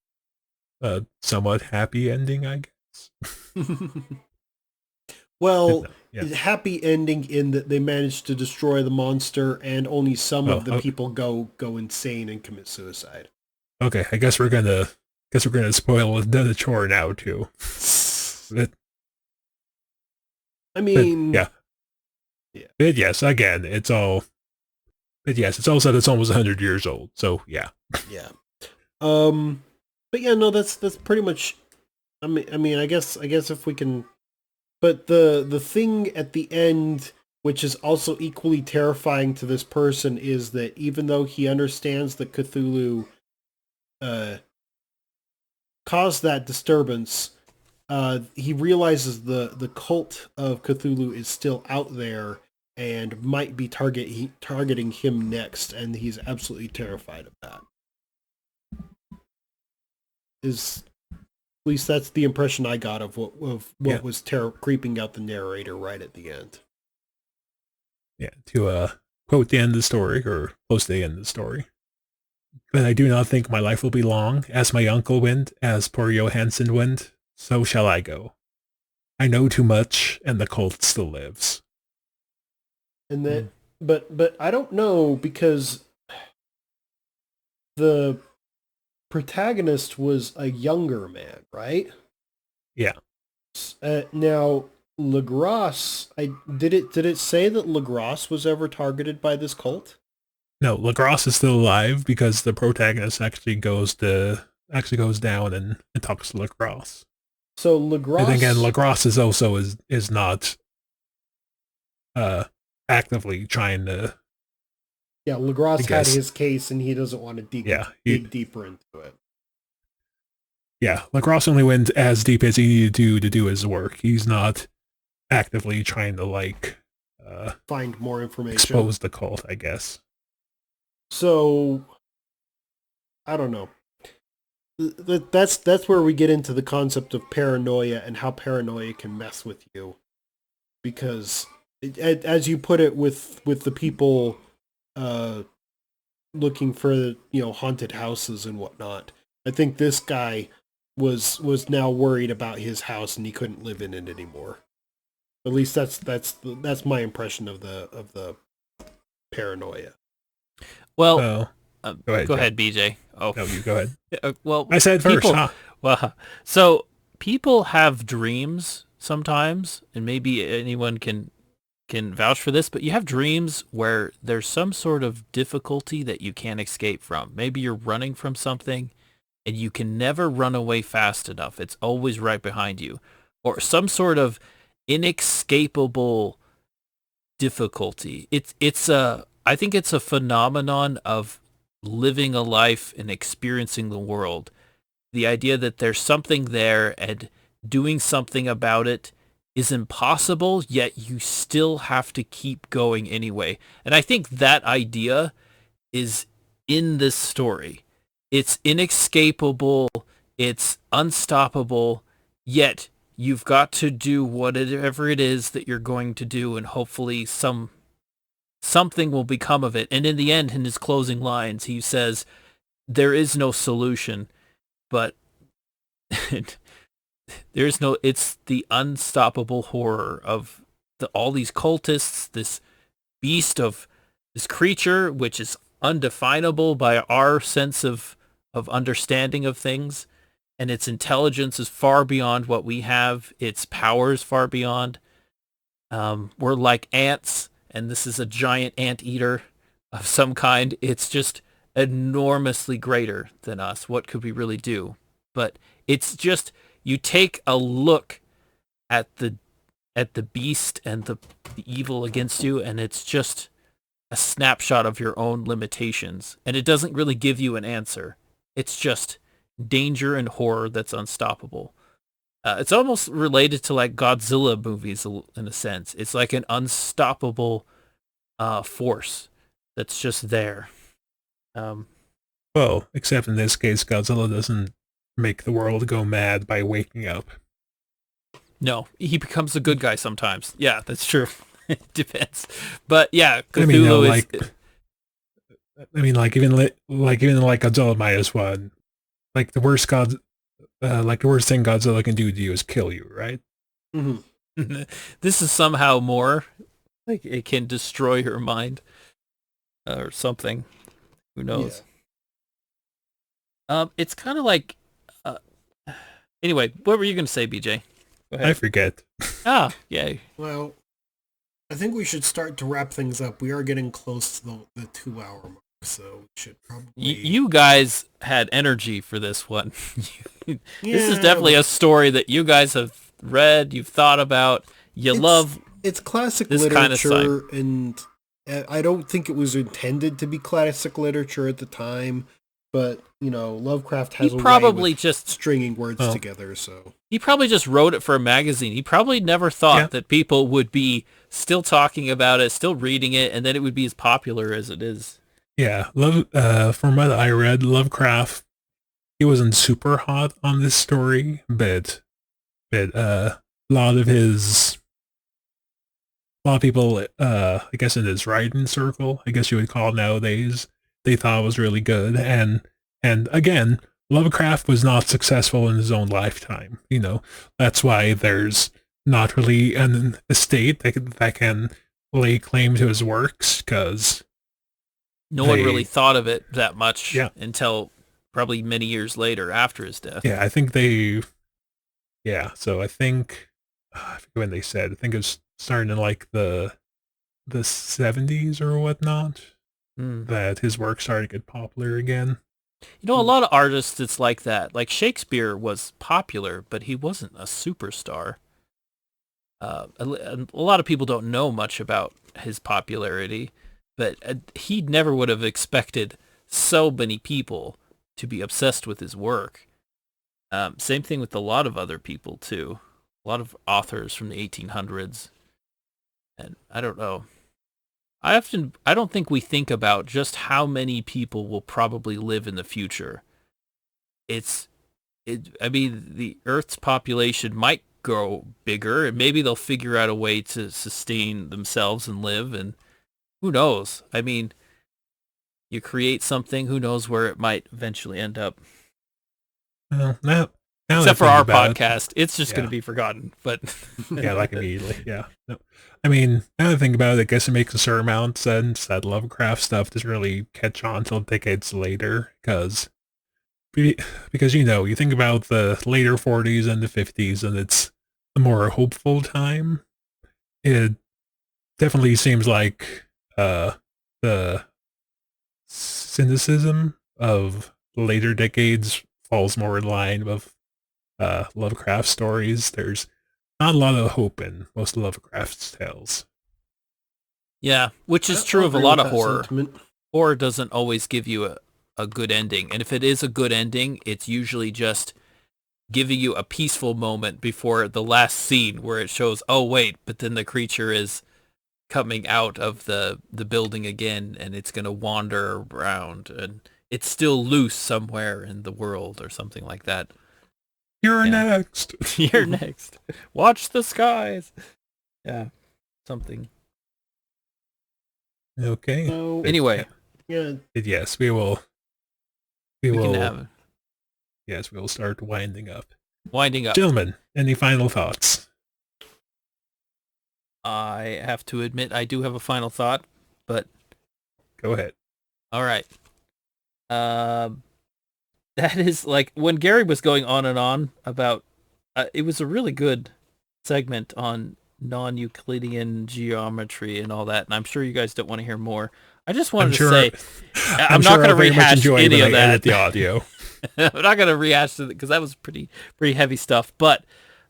a somewhat happy ending, I guess. Well, happy ending in that they managed to destroy the monster and only some of the people go insane and commit suicide. Okay, I guess we're gonna spoil Denachor now too. But yes, again, it's all said it's almost 100 years old. So yeah. Yeah. But yeah, no, that's pretty much. I mean, I guess if we can. But the thing at the end, which is also equally terrifying to this person, is that even though he understands that Cthulhu caused that disturbance, he realizes the cult of Cthulhu is still out there and might be targeting him next, and he's absolutely terrified of that. At least that's the impression I got of what was creeping out the narrator right at the end. Yeah, to quote the end of the story, or close to the end of the story. But I do not think my life will be long. As my uncle went, as poor Johansson went, so shall I go. I know too much, and the cult still lives. And that, but I don't know, because the protagonist was a younger man, right? Yeah. Now, Legrasse, did it say that Legrasse was ever targeted by this cult? No, Legrasse is still alive because the protagonist actually goes down and talks to Legrasse. So Legrasse, and again, Legrasse is also is not actively trying to. Yeah, Legrasse had his case, and he doesn't want to dig deeper into it. Yeah, Legrasse only went as deep as he needed to do his work. He's not actively trying to find more information, expose the cult, I guess. So, I don't know. That's where we get into the concept of paranoia and how paranoia can mess with you, because as you put it, with the people looking for haunted houses and whatnot, I think this guy was now worried about his house and he couldn't live in it anymore. At least that's my impression of the paranoia. Well, go ahead, BJ. Oh, no, you go ahead. Well, I said first. Well, so people have dreams sometimes, and maybe anyone can vouch for this, but you have dreams where there's some sort of difficulty that you can't escape from. Maybe you're running from something and you can never run away fast enough. It's always right behind you. Or some sort of inescapable difficulty. I think it's a phenomenon of living a life and experiencing the world. The idea that there's something there and doing something about it is impossible, yet you still have to keep going anyway. And I think that idea is in this story. It's inescapable, it's unstoppable, yet you've got to do whatever it is that you're going to do, and hopefully something will become of it. And in the end, in his closing lines, he says, there is no solution, but it's the unstoppable horror of all these cultists, this beast of this creature, which is undefinable by our sense of understanding of things, and its intelligence is far beyond what we have. Its power is far beyond. We're like ants, and this is a giant anteater of some kind. It's just enormously greater than us. What could we really do? But it's just, you take a look at the beast and the evil against you, and it's just a snapshot of your own limitations. And it doesn't really give you an answer. It's just danger and horror that's unstoppable. It's almost related to like Godzilla movies in a sense. It's like an unstoppable force that's just there. Well, except in this case, Godzilla doesn't make the world go mad by waking up. No, he becomes a good guy sometimes. Yeah, that's true. It depends. But yeah, I mean, Cthulhu like, even like Godzilla minus one, like the worst like the worst thing Godzilla can do to you is kill you, right? Mm-hmm. This is somehow more like it can destroy your mind or something. Who knows? Yeah. It's kind of like. Anyway, what were you going to say, BJ? Go ahead. I forget. Yay. Well, I think we should start to wrap things up. We are getting close to the 2-hour mark, so we should probably... You guys had energy for this one. This is definitely a story that you guys have read, you've thought about, love. It's classic this literature, kind of side. And I don't think it was intended to be classic literature at the time, but, Lovecraft has a way with just stringing words together, so... He probably just wrote it for a magazine. He probably never thought that people would be still talking about it, still reading it, and that it would be as popular as it is. Yeah, from what I read, Lovecraft, he wasn't super hot on this story, but a lot of people, I guess in his writing circle, I guess you would call nowadays, they thought it was really good, and again, Lovecraft was not successful in his own lifetime. That's why there's not really an estate that can lay claim to his works, because no one really thought of it that much until probably many years later after his death. Yeah, I think so I think, I forget when they said, I think it was starting in like the 70s or whatnot, that his work started to get popular again. A lot of artists, it's like that. Like Shakespeare was popular, but he wasn't a superstar. A lot of people don't know much about his popularity, but he never would have expected so many people to be obsessed with his work. Same thing with a lot of other people, too. A lot of authors from the 1800s. And I don't know. I don't think we think about just how many people will probably live in the future. I mean, the Earth's population might grow bigger, and maybe they'll figure out a way to sustain themselves and live, and who knows? I mean, you create something, who knows where it might eventually end up. Well, now except for our podcast, it's just going to be forgotten. But yeah, like immediately. Yeah. No. I mean, now that I think about it, I guess it makes a certain amount of sense that Lovecraft stuff doesn't really catch on until decades later, because you think about the later 40s and the 50s, and it's a more hopeful time. It definitely seems like the cynicism of later decades falls more in line with Lovecraft stories. There's not a lot of hope in most of Lovecraft's tales. Yeah, which is true of a lot of horror. Sentiment. Horror doesn't always give you a good ending. And if it is a good ending, it's usually just giving you a peaceful moment before the last scene where it shows, oh, wait, but then the creature is coming out of the building again, and it's going to wander around, and it's still loose somewhere in the world or something like that. You're next. You're next. Watch the skies. Yeah, something. Okay. So, anyway. Yeah. Yes, we will. Yes, we will start winding up. Gentlemen, any final thoughts? I have to admit I do have a final thought, but... Go ahead. All right. That is, like, when Gary was going on and on about... it was a really good segment on non-Euclidean geometry and all that, and I'm sure you guys don't want to hear more. I just wanted to say... I'm not going to rehash any of that. The audio. I'm not going to rehash it because that was pretty heavy stuff, but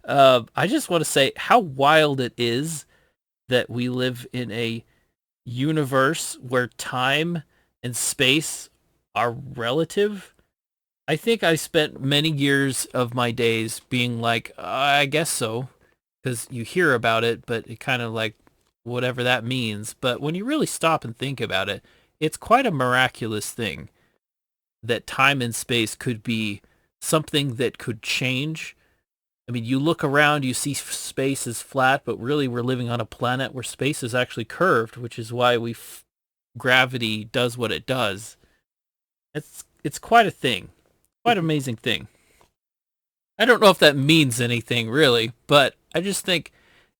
I just want to say how wild it is that we live in a universe where time and space are relative. I think I spent many years of my days being like, I guess so, because you hear about it, but it kind of like whatever that means. But when you really stop and think about it, it's quite a miraculous thing that time and space could be something that could change. I mean, you look around, you see space is flat, but really we're living on a planet where space is actually curved, which is why gravity does what it does. It's quite a thing. Quite an amazing thing. I don't know if that means anything really, but I just think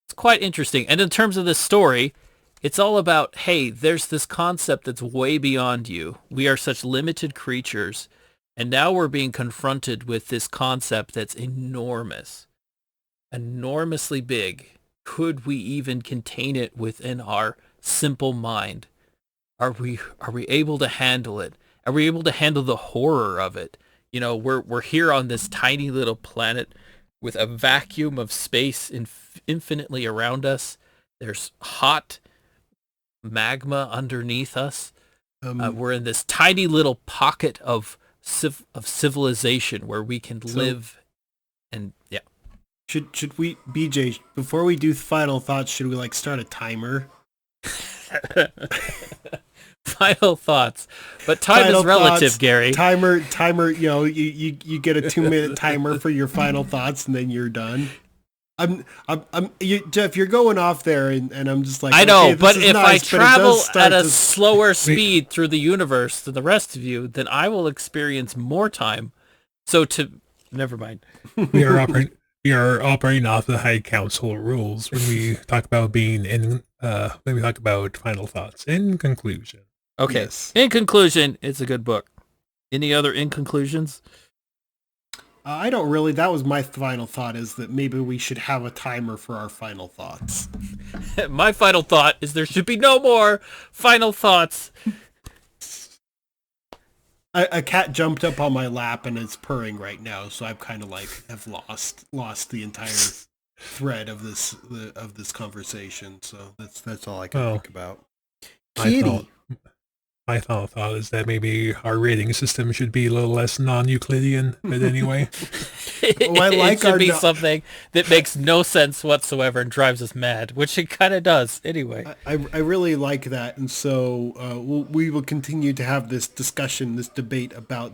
it's quite interesting. And in terms of this story, it's all about, hey, there's this concept that's way beyond you. We are such limited creatures, and now we're being confronted with this concept that's enormous, enormously big. Could we even contain it within our simple mind? Are we able to handle it? Are we able to handle the horror of it? You know, we're here on this tiny little planet with a vacuum of space infinitely around us. There's hot magma underneath us. We're in this tiny little pocket of civilization where we can live. And yeah. Should we, BJ, before we do final thoughts, should we like start a timer? Final thoughts, but time Final is relative, thoughts, Gary. Timer. You know, you get a 2-minute timer for your final thoughts, and then you're done. Jeff, you're going off there, and I'm just like, I know, okay, but if I travel at a to... slower speed through the universe than the rest of you, then I will experience more time. So never mind. We are operating off the High Council rules when we talk about when we talk about final thoughts. In conclusion. Okay. Yes. In conclusion, it's a good book. Any other in conclusions? I don't really. That was my final thought, is that maybe we should have a timer for our final thoughts. My final thought is there should be no more final thoughts. A cat jumped up on my lap and it's purring right now, so I've kind of like have lost the entire thread of this conversation. So that's all I can think about. Kitty. My final thought is that maybe our rating system should be a little less non-Euclidean, but anyway. It should be something that makes no sense whatsoever and drives us mad, which it kind of does anyway. I really like that, and so we will continue to have this discussion, this debate about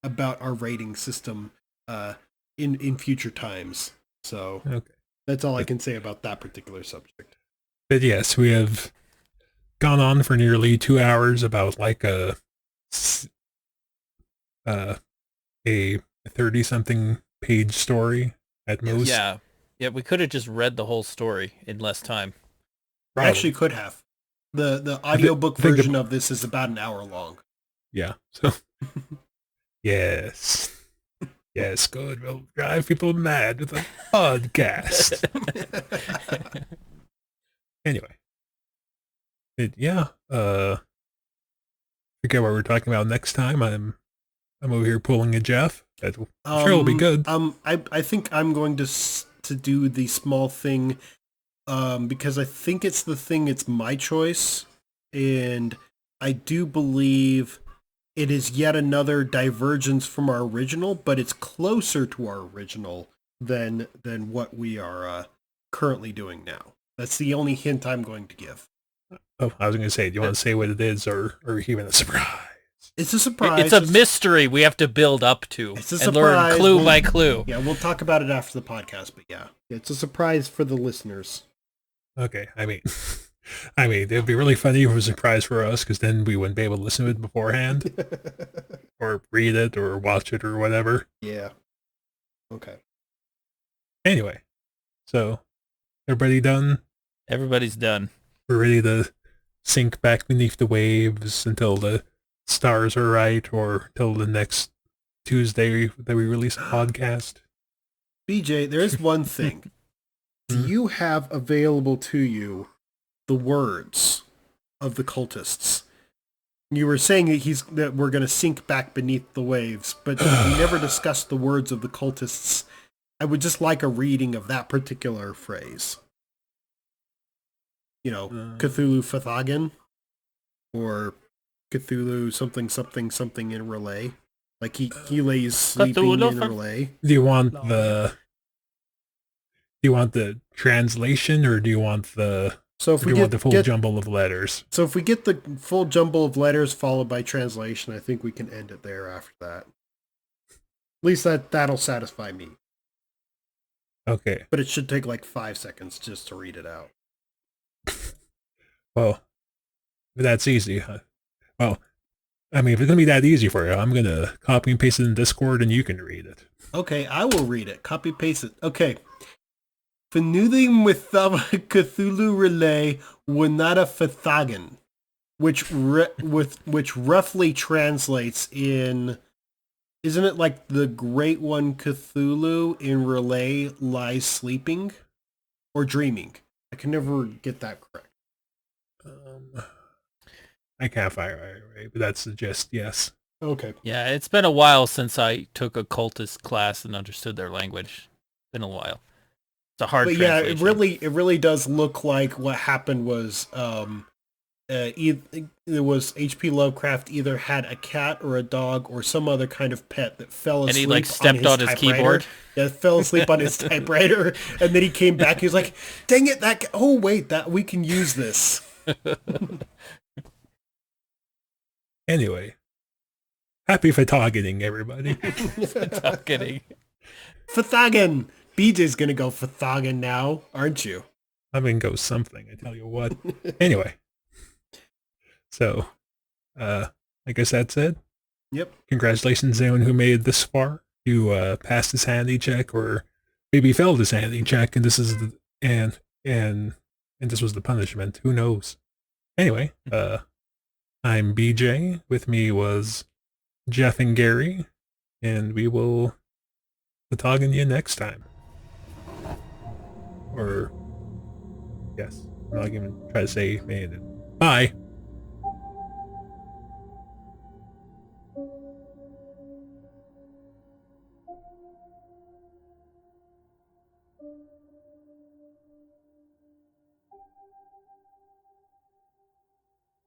about our rating system in future times. So That's all I can say about that particular subject. But yes, we have gone on for nearly 2 hours about like a 30-something page story at most. Yeah, we could have just read the whole story in less time. I actually could have. The audiobook version of this is about an hour long. Yeah. So yes, good. We'll drive people mad with a podcast. Anyway. Forget what we're talking about next time. I'm over here pulling a Jeff. I'm sure it'll be good. I think I'm going to do the small thing, because I think it's my choice, and I do believe it is yet another divergence from our original, but it's closer to our original than what we are currently doing now. That's the only hint I'm going to give. Oh, I was going to say, do you want to say what it is, or even a surprise? It's a surprise. It's a mystery we have to build up to and learn clue by clue. Yeah, we'll talk about it after the podcast, but yeah, it's a surprise for the listeners. Okay, I mean, it'd be really funny if it was a surprise for us, because then we wouldn't be able to listen to it beforehand, or read it, or watch it, or whatever. Yeah. Okay. Anyway, so everybody done? Everybody's done. We're ready to sink back beneath the waves until the stars are right, or till the next Tuesday that we release a podcast. BJ, there is one thing. Do you have available to you the words of the cultists? You were saying that we're going to sink back beneath the waves, but we never discussed the words of the cultists. I would just like a reading of that particular phrase. You know, Cthulhu Fathagan, or Cthulhu something in relay. Like he lays sleeping Cthulhu in for- relay. Do you want the translation, or do you want the So if or we do you want the full get jumble of letters? so if we get the full jumble of letters followed by translation, I think we can end it there after that. At least that'll satisfy me. Okay. But it should take like 5 seconds just to read it out. Well, if that's easy. Well, I mean, if it's gonna be that easy for you, I'm gonna copy and paste it in Discord, and you can read it. Okay, I will read it. Copy paste it. Okay. Fenuthing with Cthulhu relay Wanata Fathagan, which roughly translates in, isn't it like the Great One Cthulhu in relay lies sleeping or dreaming? I can never get that correct. I can't fire right, but that's the gist. Yes. Okay. Yeah, it's been a while since I took a cultist class and understood their language. Been a while. It's a hard But yeah, translation. it really does look like what happened was it was H.P. Lovecraft either had a cat or a dog or some other kind of pet that fell asleep And he like stepped on his typewriter. keyboard. Yeah, fell asleep on his typewriter, and then he came back. He was like, "Dang it! Oh wait, that we can use this." Anyway, happy Fatagening, everybody. Not kidding. Fathagan. BJ's gonna go Fathagan now, aren't you? I'm gonna go something. I tell you what. Anyway, so, I guess that's it. Yep. Congratulations to anyone who made it this far. You passed his sanity check, or maybe failed his sanity check, and this is the and this was the punishment. Who knows? Anyway, I'm BJ. With me was Jeff and Gary, and we will Fatagen you next time. Or yes, I'm not gonna try to say man. Bye.